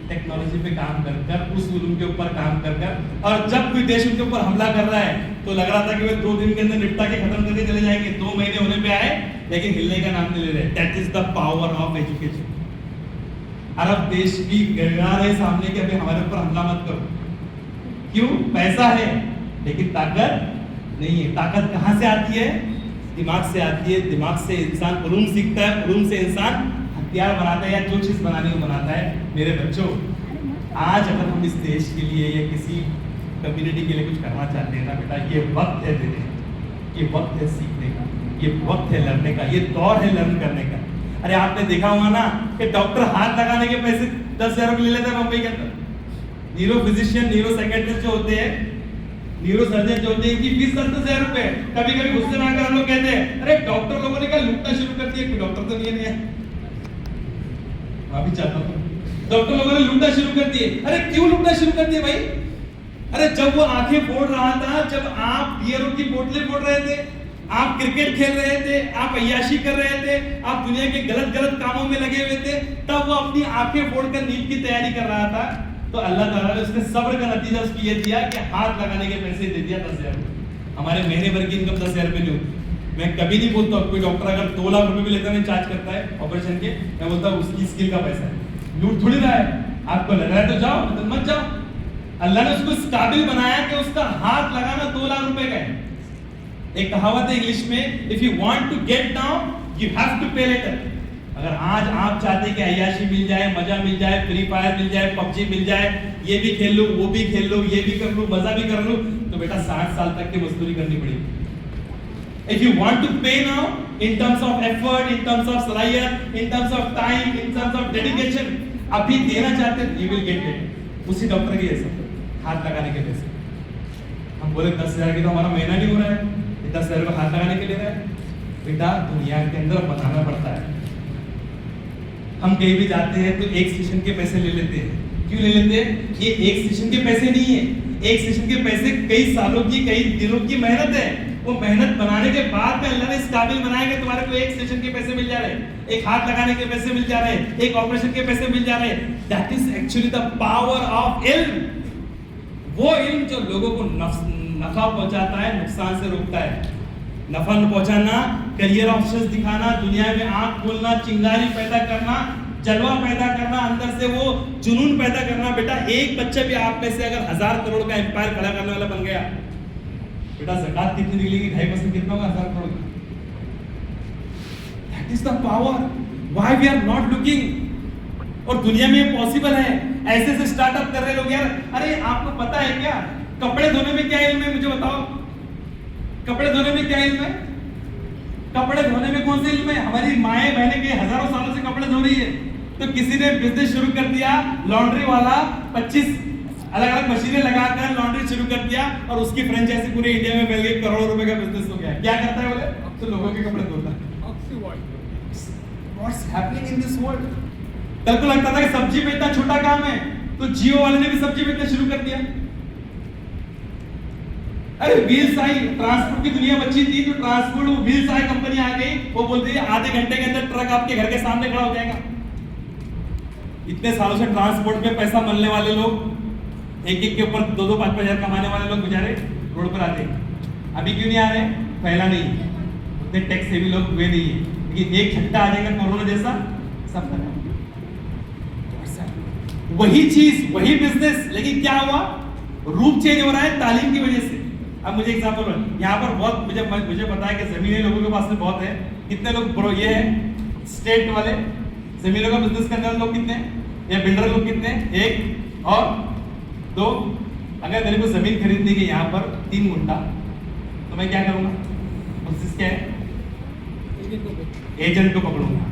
टेक्नोलॉजी पे काम कर कर, उस उलूम के ऊपर काम कर कर, और जब कोई देश उनके ऊपर हमला कर रहा है तो लग रहा था कि वे 2 दिन के अंदर निपटा के खत्म करके चले जाएंगे, 2 महीने होने पे आए लेकिन हिलने का नाम नहीं ले रहे। That is the power of education. अरब देश भी गिरा रहे सामने कि अभी हमारे ऊपर हमला मत करो। क्यों? पैसा है लेकिन ताकत नहीं है। ताकत कहां से आती है? दिमाग से आती है। दिमाग से इंसान उलूम सीखता है, उलूम से इंसान हथियार बनाता है या जो चीज बनानी वो बनाता है। मेरे बच्चों, आज अगर हम इस देश के लिए या किसी कम्युनिटी के लिए कुछ करना चाहते हैं ना बेटा, ये वक्त है देने का, ये वक्त है सीखने का, ये वक्त है लड़ने का, ये दौर है लर्न करने का। अरे आपने देखा होगा ना कि डॉक्टर हाथ लगाने के पैसे 10,000 रुपये ले लेते हैं मुंबई के अंदर। न्यूरो फिजिशियन, न्यूरो साइकेट्रिस्ट जो होते हैं, न्यूरो सर्जन जो होते हैं, इनकी फीस 10,000 रुपए। कभी कभी गुस्से में आकर हम लोग कहते हैं अरे डॉक्टर लोगों ने क्या लूटना शुरू कर दिया। कोई डॉक्टर तो नहीं है, चाहता हूं डॉक्टर लोगों ने लूटना शुरू कर दिए। अरे क्यों लूटना शुरू कर दिए भाई? अरे जब वो आंखें फोड़ रहा था, जब आप बियरों की बोतलें फोड़ रहे थे, आप क्रिकेट खेल रहे थे, आप अय्याशी कर रहे थे, आप दुनिया के गलत गलत कामों में लगे हुए थे, तब वो अपनी आंखें फोड़कर नींद की तैयारी कर रहा था। तो अल्लाह ताला ने उसके सब्र का नतीजा उसको ये दिया कि हाथ लगाने के पैसे दे दिया 10,000 रुपये। हमारे महीने भर की इनकम 10,000 रुपये नहीं होती। मैं कभी नहीं बोलता कोई डॉक्टर अगर 2 लाख रुपए भी लेता है चार्ज करता है ऑपरेशन के, मैं बोलता हूँ उसकी स्किल का पैसा है, लूट थोड़ी रहा है। आपको लग रहा है तो जाओ, तो मत जाओ। अल्लाह ने उसको इस काबिल बनाया कि उसका हाथ लगाना 2 लाख रुपए का है। एक कहावत है इंग्लिश में, if you want to get down you have to pay later. अगर आज आप चाहते कि अय्याशी मिल जाए, मजा मिल जाए, फ्री फायर मिल जाए, पबजी मिल जाए, ये भी खेल लो, वो भी खेल लो, ये भी कर लो, मजा भी कर लो, तो बेटा 60 साल तक की मजदूरी करनी पड़ेगी। If you want to pay now, in terms of effort, in terms of सलाहियत, in terms of time, in terms of dedication, अभी देना चाहते हैं, you will get it। उसी डॉक्टर की ऐसा हाथ लगाने के पैसे। हम बोले 10,000 की तो हमारा महीना नहीं हो रहा है, 10,000 रुपये हाथ लगाने के लिए रहा है। बेटा दुनिया के अंदर बनाना पड़ता है। हम कहीं भी जाते हैं तो एक सेशन के पैसे ले लेते हैं। क्यों ले लेते हैं? ये एक सेशन के पैसे नहीं है, एक सेशन के पैसे कई सालों की, कई दिनों की मेहनत है। वो मेहनत बनाने के बाद में अल्लाह ने इस काबिल बनाया कि तुम्हारे को एक सेशन के पैसे मिल जा रहे हैं, एक हाथ लगाने के पैसे मिल जा रहे हैं, एक ऑपरेशन के पैसे मिल जा रहे हैं। That is actually the power of इल्म। वो इल्म जो लोगों को नफा पहुंचाता है, नुकसान से रोकता है। नफा पहुंचाना, करियर ऑप्शंस दिखाना, दुनिया में आंख खोलना, चिंगारी पैदा करना, जलवा पैदा करना, अंदर से वो जुनून पैदा करना। बेटा एक बच्चा भी आप में से अगर 1000 करोड़ का एम्पायर खड़ा करने वाला बन गया, बेटा ज़कात कितनी निकलेगी? 2.5% कितना होगा 1000 करोड़ का? That is the power. Why we are not looking? और दुनिया में ये पॉसिबल है। ऐसे से स्टार्टअप कर रहे लोग यार। अरे आपको पता है क्या कपड़े धोने में क्या इल्म है? मुझे बताओ, कपड़े धोने में क्या इल्म है? कपड़े धोने में कौन सी इल्म है? हमारी माएं बहनें के हजारों सालों से कपड़े धो रही है। तो किसी ने बिजनेस शुरू कर दिया लॉन्ड्री वाला, 25 अलग अलग मशीनें लगाकर लॉन्ड्री शुरू कर दिया और उसकी फ्रेंचाइजी पूरे इंडिया में फैल गई, करोड़ों रुपए का बिजनेस हो गया। क्या करता है बोले? तो लोगों के कपड़े धोता है। What's happening in this world? कल को लगता था कि सब्जी बेचना छोटा काम है, तो जियो वाले ने भी सब्जी बेचना शुरू कर दिया। अरे व्हील्स आई, ट्रांसपोर्ट की दुनिया बची थी तो ट्रांसपोर्ट व्हील्स आई कंपनी आ गई, वो बोलती है आधे घंटे के अंदर ट्रक आपके घर के सामने खड़ा हो जाएगा। इतने सालों से ट्रांसपोर्ट में पैसा मिलने वाले लोग, एक के ऊपर 2-2, 5-5 हजार कमाने वाले लोग बेचारे रोड पर आते हैं। अभी क्यों नहीं आ रहे? पहला नहीं, उतने टैक्स से भी लोग हुए नहीं है, लेकिन एक झटका आ जाएगा कोरोना जैसा, सब खत्म। वही चीज, वही बिजनेस, लेकिन क्या हुआ? रूप चेंज हो रहा है तालीम की वजह से। अब मुझे एग्जांपल, यहाँ पर बहुत मुझे पता है कि जमीनें लोगों के पास में बहुत है। कितने लोग ब्रो ये है स्टेट वाले जमीनों का बिजनेस करने वाले लोग कितने हैं? या बिल्डर लोग कितने हैं? 1 और 2। अगर मेरे को जमीन खरीदनी है यहाँ पर 3 गुंठा, तो मैं क्या करूँगा? प्रोसेस क्या है? एजेंट को पकड़ूंगा।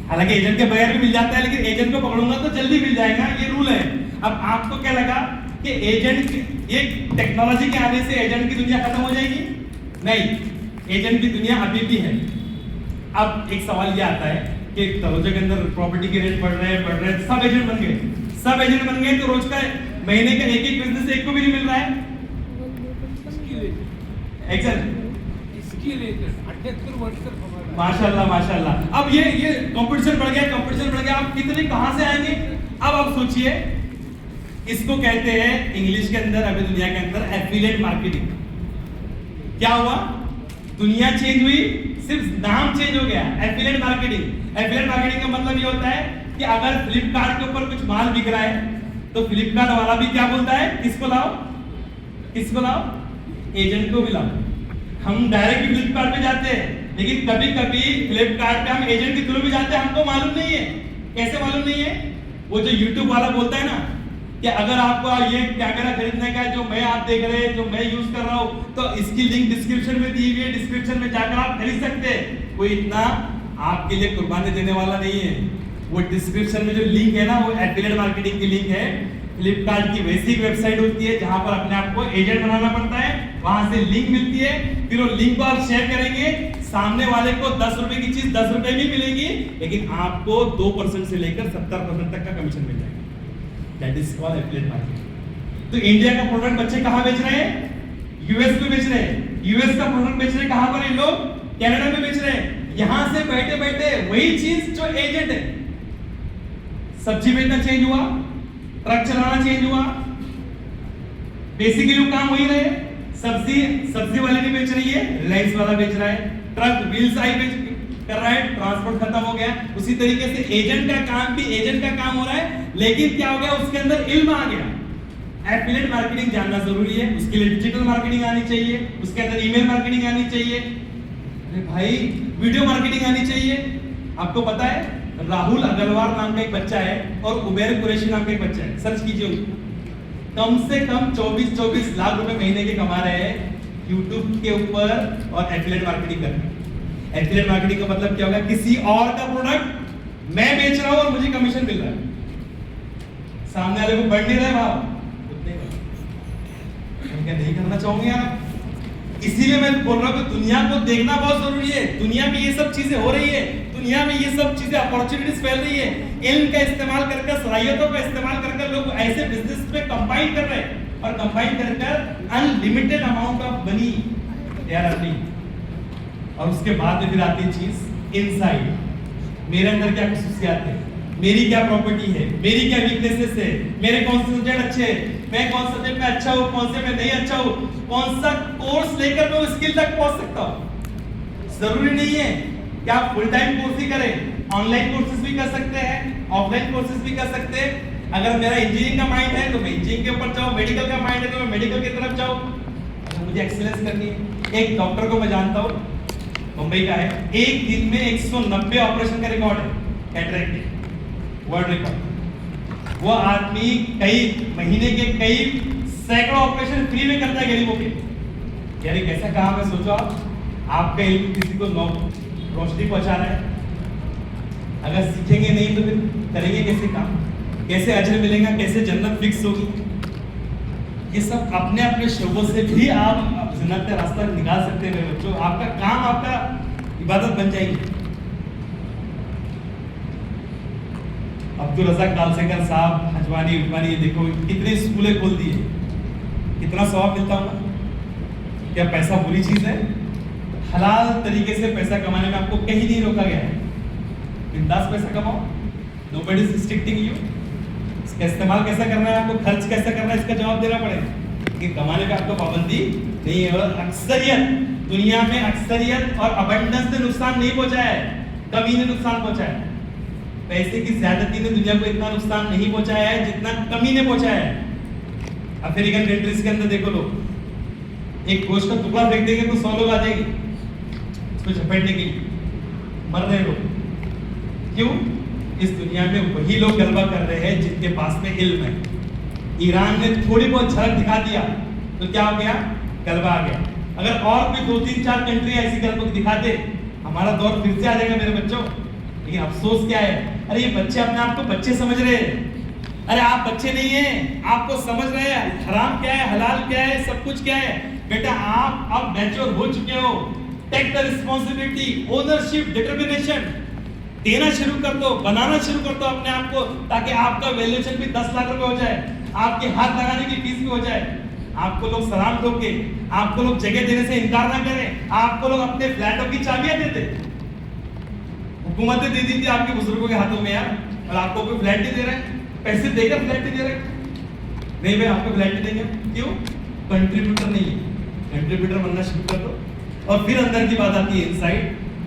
हालांकि एजेंट के बगैर भी मिल जाता है, लेकिन एजेंट को पकड़ूंगा तो जल्दी मिल जाएगा, ये रूल है। अब आपको क्या लगा कि एजेंट, ये टेक्नोलॉजी के आने से एजेंट की दुनिया खत्म हो जाएगी? नहीं, एजेंट की दुनिया अभी भी है। अब एक सवाल ये आता है कि तलोजा के अंदर प्रॉपर्टी के रेट बढ़ रहे हैं, सब एजेंट बन गए, तो रोज का महीने का एक बिजनेस एक को भी नहीं मिल रहा है। माशाल्लाह। अब ये कंपटीशन बढ़ गया, अब कितने कहां से आएंगे? अब आप सोचिए, इसको कहते हैं इंग्लिश के अंदर, अभी दुनिया के अंदर एफिलिएट मार्केटिंग। क्या हुआ? दुनिया चेंज हुई, सिर्फ नाम चेंज हो गया। एफिलिएट मार्केटिंग का मतलब ये होता है कि अगर फ्लिपकार्ट के ऊपर कुछ माल बिक रहा है तो फ्लिपकार्ट वाला भी क्या बोलता है? किसको लाओ? एजेंट को भी लाओ। हम डायरेक्ट फ्लिपकार्ट पे जाते हैं, लेकिन कभी कभी फ्लिपकार्ट पे हम एजेंट के थ्रू भी जाते हैं, हमको मालूम नहीं है। कैसे मालूम नहीं है? वो जो यूट्यूब वाला बोलता है ना कि अगर आपको ये कैमरा खरीदने का है जो मैं आप देख रहे हैं, जो मैं यूज कर रहा हूं, तो इसकी लिंक डिस्क्रिप्शन में दी हुई है, डिस्क्रिप्शन में जाकर आप खरीद सकते हैं। कोई इतना आपके लिए कुर्बानी देने वाला नहीं है। वो डिस्क्रिप्शन में जो लिंक है ना, वो एफिलिएट मार्केटिंग की लिंक है। फ्लिपकार्ट की वैसी वेबसाइट होती है जहां पर अपने आप को एजेंट बनाना पड़ता है, वहां से लिंक मिलती है, फिर वो लिंक को आप शेयर करेंगे, सामने वाले को 10 रुपए की चीज 10 रुपए में मिलेगी, लेकिन आपको 2% से लेकर 70% तक का कमीशन मिल जाएगा। That is called affiliate marketing। तो इंडिया का प्रोडक्ट बच्चे कहां बेच रहे हैं? यूएस में बेच रहे हैं। यूएस का प्रोडक्ट बेच रहे हैं कहां पर? ये लोग कनाडा में बेच रहे हैं। यहां से बैठे बैठे वही चीज जो एजेंट है, सब्जी बेचना चेंज हुआ, ट्रक चलाना चेंज हुआ, बेसिकली काम वही रहे। सब्जी वाले भी बेच रही है, रिलायंस वाला बेच रहा है, ट्रक व्हील्स आई बेच कर रहा है, ट्रांसपोर्ट खत्म हो गया। उसी तरीके से एजेंट का काम हो रहा है, लेकिन क्या हो गया? उसके अंदर इल्म आ गया। एफिलिएट मार्केटिंग जानना जरूरी है, उसके लिए डिजिटल मार्केटिंग आनी चाहिए, उसके अंदर ईमेल मार्केटिंग आनी चाहिए, अरे भाई वीडियो मार्केटिंग आनी चाहिए। आपको पता है राहुल अग्रवाल नाम का एक बच्चा है और उबैर कुरैशी नाम का एक बच्चा है, सर्च कीजिए उनको। कम से कम 24 लाख रुपए महीने के कमा रहे हैं यूट्यूब के ऊपर और एफिलिएट मार्केटिंग करके। एफिलिएट मार्केटिंग का मतलब क्या होगा? किसी और का प्रोडक्ट मैं बेच रहा हूं और मुझे कमीशन मिल रहा है। सामने वाले को बढ़ नहीं रहा है भाव, उतने क्या नहीं करना चाहूंगे आप? इसीलिए मैं बोल रहा हूं कि दुनिया को देखना बहुत जरूरी है। दुनिया में ये सब चीजें हो रही है, दुनिया में ये सब चीजें अपॉर्चुनिटीज फैल रही है। इल्म का इस्तेमाल करके, सलाहियतों का इस्तेमाल करके लोग ऐसे बिजनेस पे कंबाइन कर रहे हैं और कंबाइन कर unlimited amount of money they are earning. और उसके बाद में फिर आती है चीज इनसाइड। मेरे अंदर क्या खसूसियात है, मेरी क्या प्रॉपर्टी है, मेरी क्या वीकनेसेस है, मेरे कौन से सब्जेक्ट अच्छे हैं, मैं कौन सब्जेक्ट में अच्छा हूं, कौन से में नहीं अच्छा हूं, कौन सा कोर्स लेकर मैं उस स्किल तक पहुंच सकता हूं। जरूरी नहीं है कि आप फुल टाइम कोर्स ही करें, ऑनलाइन कोर्सेज भी कर सकते हैं, ऑफलाइन कोर्सेज भी कर सकते हैं। अगर मेरा इंजीनियरिंग का माइंड है तो मैं इंजीनियरिंग के ऊपर जाऊं, मेडिकल का माइंड है तो मैं मेडिकल की तरफ जाऊं। अगर मुझे एक्सीलेंस करनी है, एक डॉक्टर को मैं जानता हूं, मुंबई का है, एक दिन में 190 ऑपरेशन का रिकॉर्ड है, कैटरेक्ट वर्ल्ड रिकॉर्ड। वो आदमी कई महीने के कई सैकड़ों ऑपरेशन फ्री में करता है गरीबों के। यार कैसा काम है? सोचो आपका इल्म किसी को रोशनी पहुंचा रहा है। अगर सीखेंगे नहीं तो फिर करेंगे कैसे काम? कैसे अजर मिलेगा? कैसे जन्नत फिक्स होगी? ये सब अपने अपने शोबों से भी आप जन्नत का रास्ता निकाल सकते हैं मेरे बच्चों। आपका काम आपका इबादत बन जाएगी। अब्दुल रज़ाक दालसेकर साहब हजवानी उजवानी, देखो कितने स्कूलें खोल दिए, कितना सवाब मिलता होगा। क्या पैसा बुरी चीज है? हलाल तरीके से पैसा कमाने में आपको कहीं नहीं रोका गया है। बिंदास पैसा कमाओ, नोबडी इज रिस्ट्रिक्टिंग यू। इसका इस्तेमाल कैसा करना है, आपको खर्च कैसा करना है, इसका जवाब देना पड़ेगा। कि कमाने का आपको पाबंदी नहीं है। और अक्सरियत दुनिया में अक्सरियत और अबंडेंस ने नुकसान नहीं पहुंचाया है, कमी ने नुकसान पहुंचाया है। पैसे की ज्यादती ने दुनिया को इतना नुकसान नहीं पहुंचाया है जितना कमी ने पहुंचाया है। अफ्रीकन कंट्रीज के अंदर देखो लोग, एक गोश्त का टुकड़ा फेंक देंगे तो 100 लोग आ जाएंगे उसको झपेटने के लिए, मर रहे लोग। क्यों? इस दुनिया में वही लोग गलबा कर रहे हैं जिनके पास में इल्म है। ईरान ने थोड़ी बहुत झलक दिखा दिया तो क्या हो गया? गलबा आ गया। अगर और भी 2-3-4 कंट्री ऐसी गलबा दिखाते, हमारा दौर फिर से आ जाएगा मेरे बच्चों। लेकिन अफसोस क्या है? अरे ये बच्चे अपने आप को बच्चे समझ रहे हैं। अरे आप बच्चे नहीं हैं, आपको समझ रहे हैं हराम क्या है, हलाल क्या है, सब कुछ क्या है। बेटा आप अब मैच्योर हो चुके हो, take the responsibility, ownership, determination. देना शुरू कर दो, बनाना शुरू कर दो अपने आप को, ताकि आपका वैल्यूएशन भी 10 लाख रुपए हो जाए, आपके हाथ लगाने की फीस भी हो जाए, आपको लोग सलाम ठोके, आपको लोग जगह देने से इनकार ना करें, आपको लोग अपने फ्लैटों की चाबियां देते। हुकूमतें दे दी थी आपके बुजुर्गों के हाथों में यार, और आपको कोई फ्लैट नहीं दे रहा है, पैसे देकर फ्लैट नहीं दे रहे। नहीं भाई आपको फ्लैट नहीं देंगे, क्यों? कंट्रीब्यूटर नहीं है। कंट्रीब्यूटर बनना शुरू कर दो, और फिर अंदर की बात आती है इनसाइड,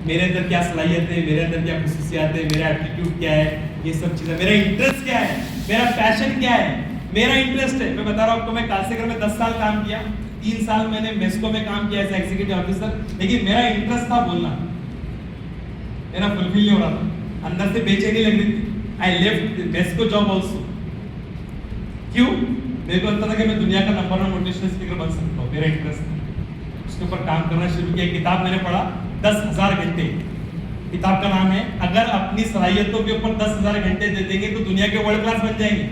मेरे अंदर क्या सलाहियत है, मेरे अंदर क्या खुसूसियात है, मेरा एप्टीट्यूड क्या है, ये सब चीजें, मेरा इंटरेस्ट क्या है, मेरा पैशन क्या है, मेरा इंटरेस्ट है। मैं बता रहा हूँ आपको, मैं कालसेगर में 10 साल काम किया, 3 साल मैंने मेस्को में काम किया एज एग्जीक्यूटिव ऑफिसर, लेकिन मेरा इंटरेस्ट था बोलना, मेरा फुलफिल नहीं हो रहा था, अंदर से बेचैनी लग रही थी। I left Mesco job also. क्यों? मेरे को लगता था कि मैं दुनिया का नंबर 1 मोटिवेशनल स्पीकर बन सकता हूँ, मेरा इंटरेस्ट था। उसके ऊपर काम करना शुरू किया। किताब मैंने पढ़ा 10,000 घंटे, किताब का नाम है अगर अपनी सलाहियतों के ऊपर 10,000 घंटे दे देंगे तो दुनिया के वर्ल्ड क्लास बन जाएंगे।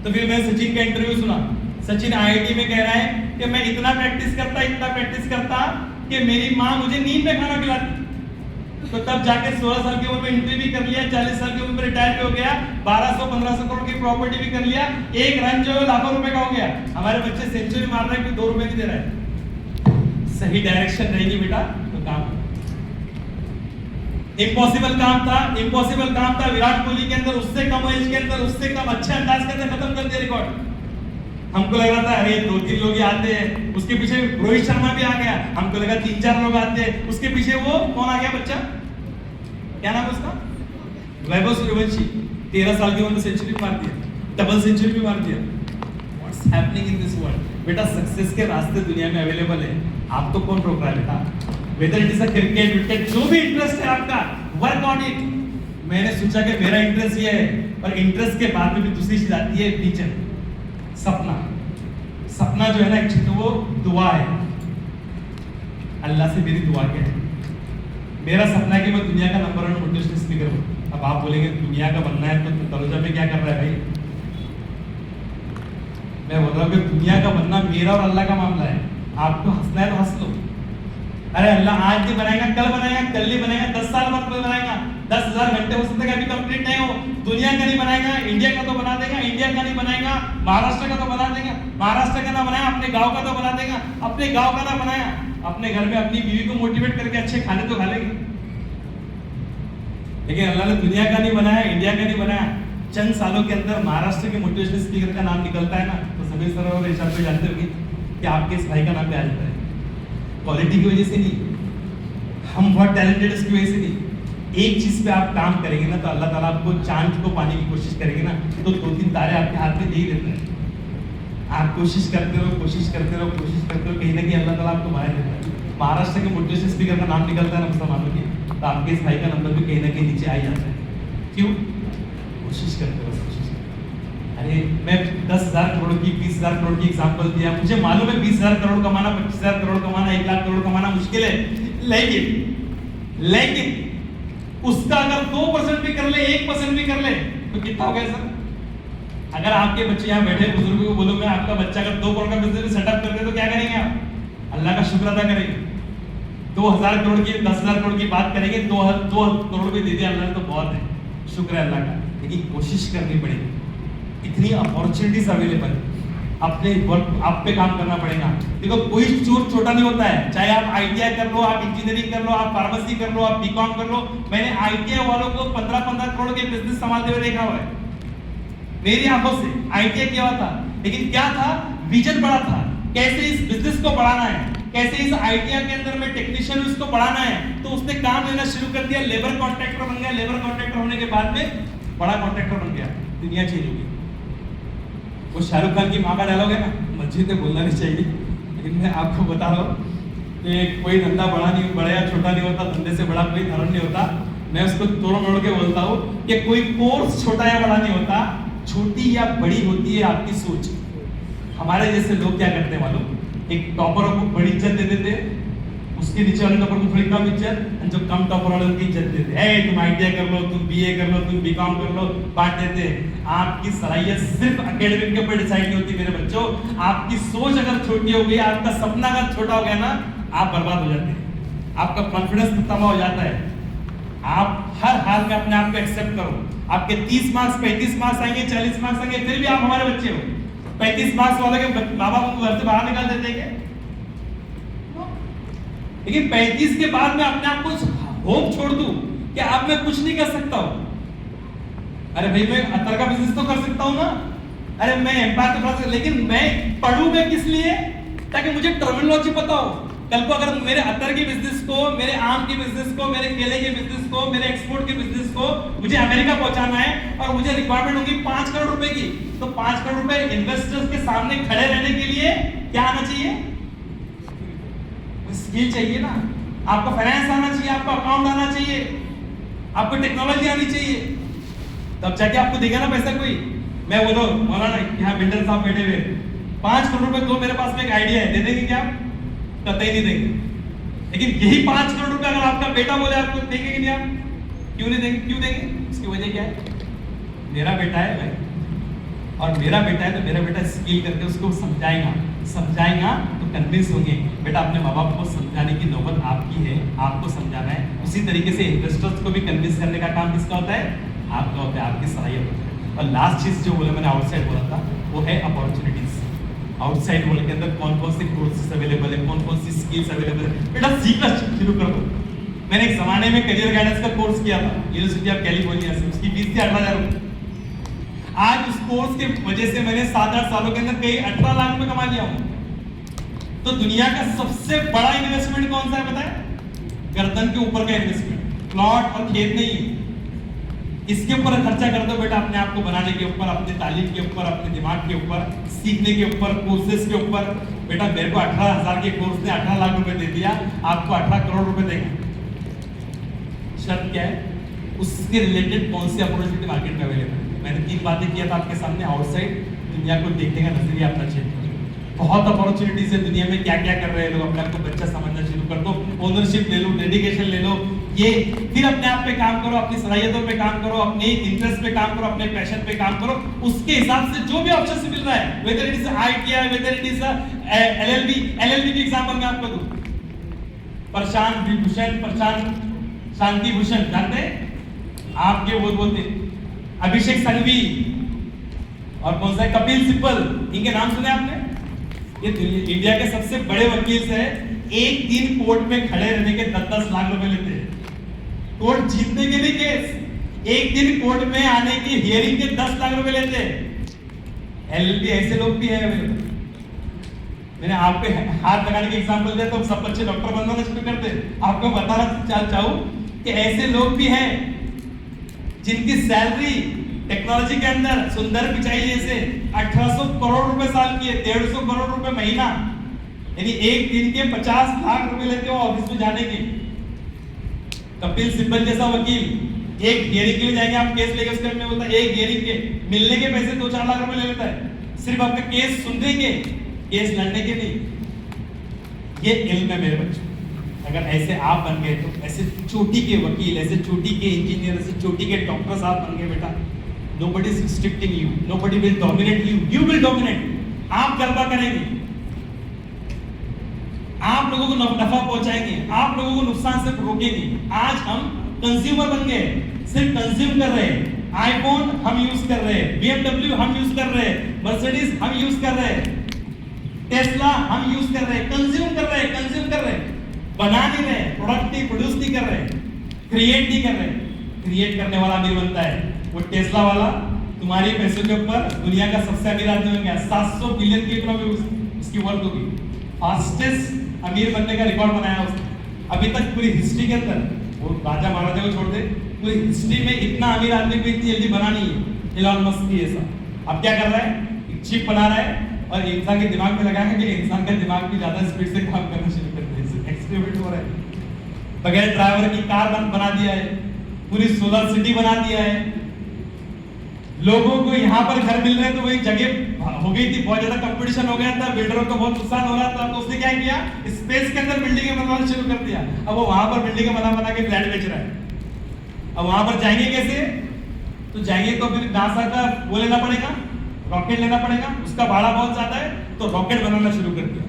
तो फिर मैंने सचिन का इंटरव्यू सुना, सचिन आईआईटी में कह रहा है कि मैं इतना प्रैक्टिस करता कि मेरी माँ मुझे नींद में खाना खिलाती। तो तब जाके 16 साल की उम्र में इंटरव्यू भी कर लिया, 40 साल की उम्र में रिटायर भी हो गया, 1200-1500 करोड़ की प्रॉपर्टी भी कर लिया, एक रन जो है लाखों रुपए का हो गया। हमारे बच्चे सेंचुरी मार रहे हैं कि 2 रुपए नहीं दे रहा है। सही डायरेक्शन रहेगी बेटा तो काम। इम्पॉसिबल काम था विराट कोहली के अंदर, उससे कम एज के अंदर, उससे कम अच्छे अंदाज के अंदर खत्म कर दिया रिकॉर्ड। हमको लग रहा था अरे 2-3 लोग ही आते हैं, उसके पीछे रोहित शर्मा भी आ गया, हमको लगा 3-4 लोग आते हैं, उसके पीछे वो कौन आ गया बच्चा, क्या नाम है उसका, वैभव सूर्यवंशी, 13 साल की उम्र में सेंचुरी मार दिया, डबल सेंचुरी भी मार दिया। What's happening in this world? बेटा सक्सेस के रास्ते दुनिया में अवेलेबल है, आपको कौन रोक रहा है बेटा? Whether it is a cricket wicket, जो भी इंटरेस्ट है आपका, वर्क ऑन इट। मैंने सोचा कि मेरा इंटरेस्ट ये है, और इंटरेस्ट के बाद में भी दूसरी चीज आती है विजन, सपना जो है ना एक्चुअली तो वो दुआ है। अल्लाह से मेरी दुआ क्या है? मेरा सपना है कि मैं दुनिया का नंबर 1 मोटिवेशनल स्पीकर हूं। अब आप बोलेंगे दुनिया का बनना है तो तनुजा में क्या कर रहा है भाई? मैं बोल रहा हूँ कि दुनिया का बनना मेरा और अल्लाह का मामला है। आपको हंसना है तो हंस लो। अरे अल्लाह आज नहीं बनाएगा, कल बनाएगा, कल नहीं बनाएगा, 10 साल बाद कोई बनाएगा, 10,000 घंटे हो सकते हैं अभी कंप्लीट नहीं हो। दुनिया का नहीं बनाएगा, इंडिया का तो बना देगा, इंडिया का नहीं बनाएगा, महाराष्ट्र का तो बना देगा, महाराष्ट्र का ना बनाया अपने गांव का तो बना देगा, अपने गांव का ना बनाया अपने घर में अपनी बीवी को मोटिवेट करके अच्छे खाने तो खा लेंगे। लेकिन अल्लाह ने दुनिया का नहीं बनाया, इंडिया का नहीं बनाया। चंद सालों के अंदर महाराष्ट्र के मोटिवेशनल स्पीकर का नाम निकलता है ना, तो सभी सर और इशारे पे जानते होंगे कि आपके इस भाई का नाम पे आ जाता है। क्वालिटी की वजह से नहीं, हम बहुत टैलेंटेड उसकी वजह से नहीं। एक चीज पे आप काम करेंगे ना तो अल्लाह ताला आपको चांद को पाने की कोशिश करेंगे ना तो 2-3 तारे आपके हाथ में दे ही देता है। आप कोशिश करते रहो, कहीं ना कहीं अल्लाह ताला आपको बना देता है। महाराष्ट्र के मोटिवेशनल स्पीकर का नाम निकलता है ना मुसलमानों के, तो आपके इस भाई का नंबर भी कहीं ना कहीं नीचे आ ही जाता है। क्यों? कोशिश करते रहो। अरे मैं 10,000 करोड़ की, 20,000 करोड़ की एग्जांपल दिया, मुझे मालूम है 20,000 करोड़ कमाना, 25,000 करोड़ कमाना, 1 लाख करोड़ कमाना मुश्किल है, लेकिन उसका अगर 2% भी कर ले, 1% भी कर ले तो कितना हो गया सर? अगर आपके बच्चे यहाँ बैठे बुजुर्गों को बोलो मैं आपका बच्चा अगर 2 करोड़ का बिजनेस सेटअप कर दे तो क्या करेंगे आप? अल्लाह का शुक्र अदा करेंगे। 2,000 करोड़ की, 10,000 करोड़ की बात करेंगे, 2 करोड़ भी दे दिया अल्लाह ने तो बहुत है, शुक्र है अल्लाह का। लेकिन कोशिश करनी पड़ेगी, इतनी अपॉर्चुनिटीज अवेलेबल, अपने वर्क आप पे काम करना पड़ेगा। देखो कोई चोर छोटा नहीं होता है, चाहे आप आईटीआई कर लो, आप इंजीनियरिंग कर लो, आप फार्मेसी कर लो, आप बीकॉम कर लो। मैंने आईटीआई वालों को 15-15 करोड़ के बिजनेस संभालते हुए देखा हुआ है मेरी आंखों से। आईटीआई किया हुआ था, लेकिन क्या था? विजन बड़ा था, कैसे इस बिजनेस को बढ़ाना है, कैसे इस आईटीआई के अंदर में टेक्नीशियन उसको बढ़ाना है। तो उसने काम लेना शुरू कर दिया, लेबर कॉन्ट्रैक्टर बन गया। लेबर कॉन्ट्रैक्टर होने के बाद में बड़ा कॉन्ट्रैक्टर बन गया, दुनिया चेंज हो गई। वो शाहरुख खान की माँ का डायलॉग है ना, मस्जिद में बोलना नहीं चाहिए, लेकिन मैं आपको बता रहा हूँ कि कोई धंधा बड़ा या छोटा नहीं होता, धंधे से बड़ा कोई धर्म नहीं होता। मैं उसको तोड़ के बोलता हूँ कि कोई कोर्स छोटा या बड़ा नहीं होता, छोटी या बड़ी होती है आपकी सोच। हमारे जैसे लोग क्या करते हैं मालूम, एक टॉपर को बड़ी इज्जत दे देते, उसके नीचे वाले टॉपर को थोड़ी कम इज्जत, जो कम टॉपर वाले उनकी इज्जत देते हैं। तुम आईटीआई कर लो, तुम बीए कर लो, तुम बीकॉम कर लो, बांट देते हैं। आपकी सलाहियत सिर्फ एकेडमिक के ऊपर डिसाइड नहीं होती मेरे बच्चों। आपकी सोच अगर छोटी हो गई, आपका सपना अगर छोटा हो गया ना, आप बर्बाद हो जाते हैं। आपका कॉन्फिडेंस तबाह हो जाता है। आप हर हाल में अपने आप को एक्सेप्ट करो। आपके 30 मार्क्स 35 मार्क्स आएंगे, 40 मार्क्स आएंगे, फिर भी आप हमारे बच्चे हो। 35 मार्क्स वाले के माँ बाप को घर से बाहर निकाल देते हैं क्या? लेकिन 35 के बाद मैं अपने आप को होप छोड़ दूं कि अब मैं कुछ नहीं कर सकता हूं। अरे भाई मैं अतर का बिजनेस तो कर सकता हूं ना, अरे मैं एम्पायर तो कर सकता, लेकिन मैं पढ़ूंगा किस लिए? ताकि मुझे टर्मिनोलॉजी पता हो। कल को अगर मेरे अतर के बिजनेस को, मेरे आम के बिजनेस को, मेरे केले के बिजनेस को, मेरे एक्सपोर्ट के बिजनेस को मुझे अमेरिका पहुंचाना है और मुझे रिक्वायरमेंट होगी 5 करोड़ रुपए की, तो 5 करोड़ रुपए इन्वेस्टर्स के सामने खड़े रहने के लिए क्या आना चाहिए? स्किल चाहिए ना। आपको फाइनेंस आना चाहिए, आपको अकाउंट आना चाहिए, आपको टेक्नोलॉजी आनी चाहिए, तब जाके आपको देगा ना पैसा कोई। मैं बोलो मौलाना यहाँ बिल्डर साहब बैठे हुए 5 करोड़ रुपए दो, मेरे पास में एक आइडिया है, दे देंगे क्या? कतई नहीं देंगे। लेकिन यही 5 करोड़ रुपए अगर आपका बेटा बोले आपको देंगे कि नहीं? आप क्यों नहीं देंगे? क्यों देंगे? इसकी वजह क्या है? मेरा बेटा है भाई, और मेरा बेटा है तो मेरा बेटा स्किल करके उसको समझाएगा तो कन्विंस होंगे। बेटा अपने माँ बाप को समझाने की नौबत आपकी है, आपको समझाना है। उसी तरीके से इन्वेस्टर्स को भी कन्विंस करने का काम किसका होता है? आपका होता है, आपकी सहायक होता है। और लास्ट चीज जो बोला मैंने आउटसाइड बोला था, वो है अपॉर्चुनिटीज। आउटसाइड वर्ल्ड के अंदर कौन कौन से कोर्सेज अवेलेबल है, कौन कौन सी स्किल्स अवेलेबल है, बेटा सीखना शुरू कर दो। मैंने एक जमाने में करियर गाइडेंस का कोर्स किया था यूनिवर्सिटी ऑफ कैलिफोर्निया से, उसकी फीस थी 18,000 रुपए। आज उस कोर्स के वजह से मैंने 7-8 सालों के अंदर कई 18 लाख रुपए कमा लिया हूं। तो दुनिया का सबसे बड़ा इन्वेस्टमेंट कौन सा है पता है? गर्दन के ऊपर का इन्वेस्टमेंट, प्लॉट और खेत नहीं। इसके ऊपर खर्चा कर दो बेटा, अपने आप को बनाने के ऊपर, अपने तालीम के ऊपर, अपने दिमाग के ऊपर, सीखने के ऊपर, कोर्सेज के ऊपर। बेटा मेरे को 18,000 के कोर्स ने 18 लाख रुपए दे दिया, आपको 18 करोड़ रुपए देंगे। शर्त क्या है? उसके रिलेटेड कौन सी अपॉर्चुनिटी मार्केट में अवेलेबल है। मैंने 3 बातें किया था आपके सामने। आउटसाइड दुनिया को देखने का नजरिया अपना चेंज करो। बहुत अपॉर्चुनिटीज है दुनिया में, क्या क्या कर रहे हैं लोग। अपने आप को बच्चा समझना शुरू कर दो, ओनरशिप ले लो, डेडिकेशन ले लो। ये फिर अपने आप पे काम करो, अपनी सलाहियतों पे काम करो, अपने इंटरेस्ट पे काम करो, अपने पैशन पे काम करो। उसके हिसाब से जो भी ऑप्शन से मिल रहा है, whether it is ITI, whether it is LLB की एग्जांपल मैं आपको दूं। प्रशांत शांति भूषण जानते हैं आपके? वो बोलते अभिषेक संघवी और कौन सा कपिल सिब्बल, इनके नाम सुने आपने? ये इंडिया के सबसे बड़े वकील से एक दिन कोर्ट में खड़े रहने के 10-10 लाख रुपए लेते हैं। कोर्ट जीतने के लिए केस, एक दिन कोर्ट में आने की हियरिंग के 10 लाख रुपए लेते हैं। एलएलबी ऐसे लोग भी है। मैंने आपको हाथ लगाने के एग्जांपल दिया तो सब बच्चे डॉक्टर बनना शुरू करते हैं। आपको बताना चाहूं कि ऐसे लोग भी हैं जिनकी सैलरी टेक्नोलॉजी के अंदर सुंदर पिचाई जैसे 1800 करोड़ रुपए साल की है, 150 करोड़ रुपए महीना, यानी एक दिन के 50 लाख रुपए लेते हो ऑफिस में जाने के। कपिल सिब्बल जैसा वकील एक हियरिंग के लिए जाएंगे, आप केस लेके उसके में बोलता है एक हियरिंग के मिलने के पैसे 2-4 लाख रुपए ले लेता है, सिर्फ आपका केस सुनने के, केस लड़ने के नहीं। ये इल्म है मेरे बच्चों। अगर ऐसे आप बन गए तो ऐसे चोटी के वकील, ऐसे चोटी के इंजीनियर, ऐसे चोटी के डॉक्टर आप बन गए बेटा, nobody is restricting you, nobody will dominate you, you will dominate। आप गलबा करेंगे, आप लोगों को नफा पहुंचाएंगे, आप लोगों को नुकसान से रोकेंगे। आज हम कंज्यूमर बन गए, सिर्फ कंज्यूम कर रहे हैं। आईफोन हम यूज कर रहे हैं, BMW हम यूज कर रहे हैं, मर्सिडीज हम यूज कर रहे हैं, टेस्ला हम यूज कर रहे हैं, कंज्यूम कर रहे हैं, बना नहीं रहे, प्रोडक्ट नहीं प्रोड्यूस नहीं कर रहे, क्रिएट नहीं कर रहे। क्रिएट करने वाला अमीर बनता है। वो टेस्ला वाला तुम्हारे पैसों के ऊपर दुनिया का सबसे अमीर आदमी बन गया। 700 बिलियन की इकोनॉमी उसकी वर्थ होगी। फास्टेस्ट अमीर बनने का रिकॉर्ड बनाया उसने। अभी तक पूरी हिस्ट्री के अंदर, वो राजा महाराजा को छोड़ दे, पूरी हिस्ट्री में इतना अमीर आदमी को इतनी जल्दी बना नहीं है। एलन मस्क भी ऐसा। अब क्या कर रहा है? एक चिप बना रहा है और इंसान के दिमाग में लगाया है कि इंसान का दिमाग भी ज्यादा स्पीड से काम करना शुरू कर दिया। एक्सपेरिमेंट हो रहा है। बगैर ड्राइवर की कार बना दिया है, पूरी सोलर सिटी बना दिया है। लोगों को यहाँ पर घर मिल रहे हैं तो वही जगह हो गई थी, बहुत ज्यादा कंपटीशन हो गया था, बिल्डरों को बहुत नुकसान हो रहा था, तो उसने क्या किया? स्पेस के अंदर बिल्डिंगें बनवाना शुरू कर दिया। अब वो वहां पर बिल्डिंगें बना के फ्लैट बेच रहा है। अब वहां पर जाएंगे कैसे? तो जाएंगे तो फिर नासा का वो लेना पड़ेगा, रॉकेट लेना पड़ेगा, उसका भाड़ा बहुत ज्यादा है, तो रॉकेट बनाना शुरू कर दिया।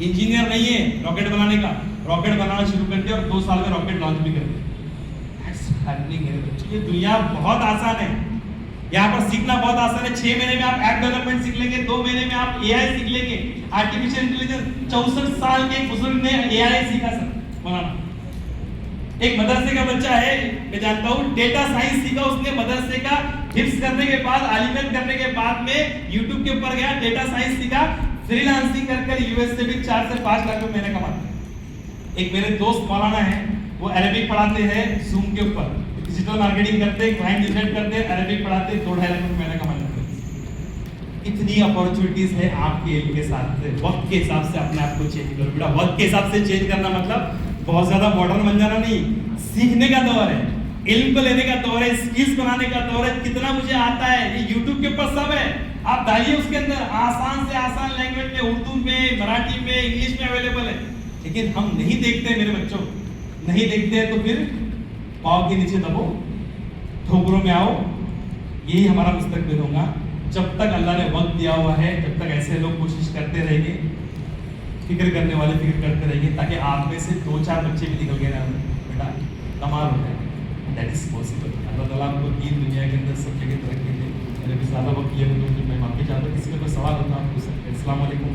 इंजीनियर नहीं है रॉकेट बनाने का, रॉकेट बनाना शुरू कर दिया और 2 साल में रॉकेट लॉन्च भी कर दिया। दैट्स हैपनिंग मेरे बच्चों, ये दुनिया बहुत आसान है, यहाँ पर सीखना बहुत आसान है। 6 महीने में आप ऐप डेवलपमेंट सीख लेंगे, 2 महीने में आप एआई सीख लेंगे, आर्टिफिशियल इंटेलिजेंस। 64 साल के बुजुर्ग ने एआई सीखा सर बनाना। एक मदरसे का बच्चा है, मैं जानता हूँ, डेटा साइंस सीखा उसने मदरसे का हिफ्स करने के बाद, आलिमत करने के बाद में यूट्यूब के ऊपर गया, डेटा साइंस सीखा, फ्रीलांसिंग कर यूएस से भी 4 से 5 लाख रुपए महीने कमाते हैं। एक मेरे दोस्त मौलाना है, वो अरबिक पढ़ाते हैं जूम के ऊपर, डिजिटल मार्केटिंग करते हैं, क्लाइंट जनरेट करते हैं, अरबिक पढ़ाते हैं, 2-2.5 लाख रुपए महीने कमा लेते हैं। इतनी अपॉर्चुनिटीज है आपके इल्म के साथ। वक्त के हिसाब से अपने आप को चेंज करो बेटा। वक्त के हिसाब से चेंज करना मतलब बहुत ज्यादा मॉडर्न बन जाना नहीं, सीखने का दौर है, इल्म को लेने का दौर है, स्किल्स बनाने का दौर है। कितना मुझे आता है, ये यूट्यूब के ऊपर सब है, आप डालिए उसके अंदर, आसान से आसान लैंग्वेज में, उर्दू में, मराठी में, इंग्लिश में अवेलेबल है। लेकिन हम नहीं देखते मेरे बच्चों, नहीं देखते हैं तो फिर पाँव के नीचे दबो, ठोकरों में आओ, यही हमारा मुस्तकबिल होगा। जब तक अल्लाह ने वक्त दिया हुआ है, जब तक ऐसे लोग कोशिश करते रहेंगे, फिक्र करने वाले फिक्र करते रहेंगे, ताकि आप में से 2-4 बच्चे भी निकल गए ना बेटा, कमाल हो जाए। That is possible. अल्लाह ताला आपको दीन दुनिया के अंदर सब जगह तरक्की दे। मेरे भी ज़्यादा वक्त ये मैं माफी चाहता हूँ, किसी का कोई सवाल होता है आप पूछ सकते हैं। अस्सलाम वालेकुम।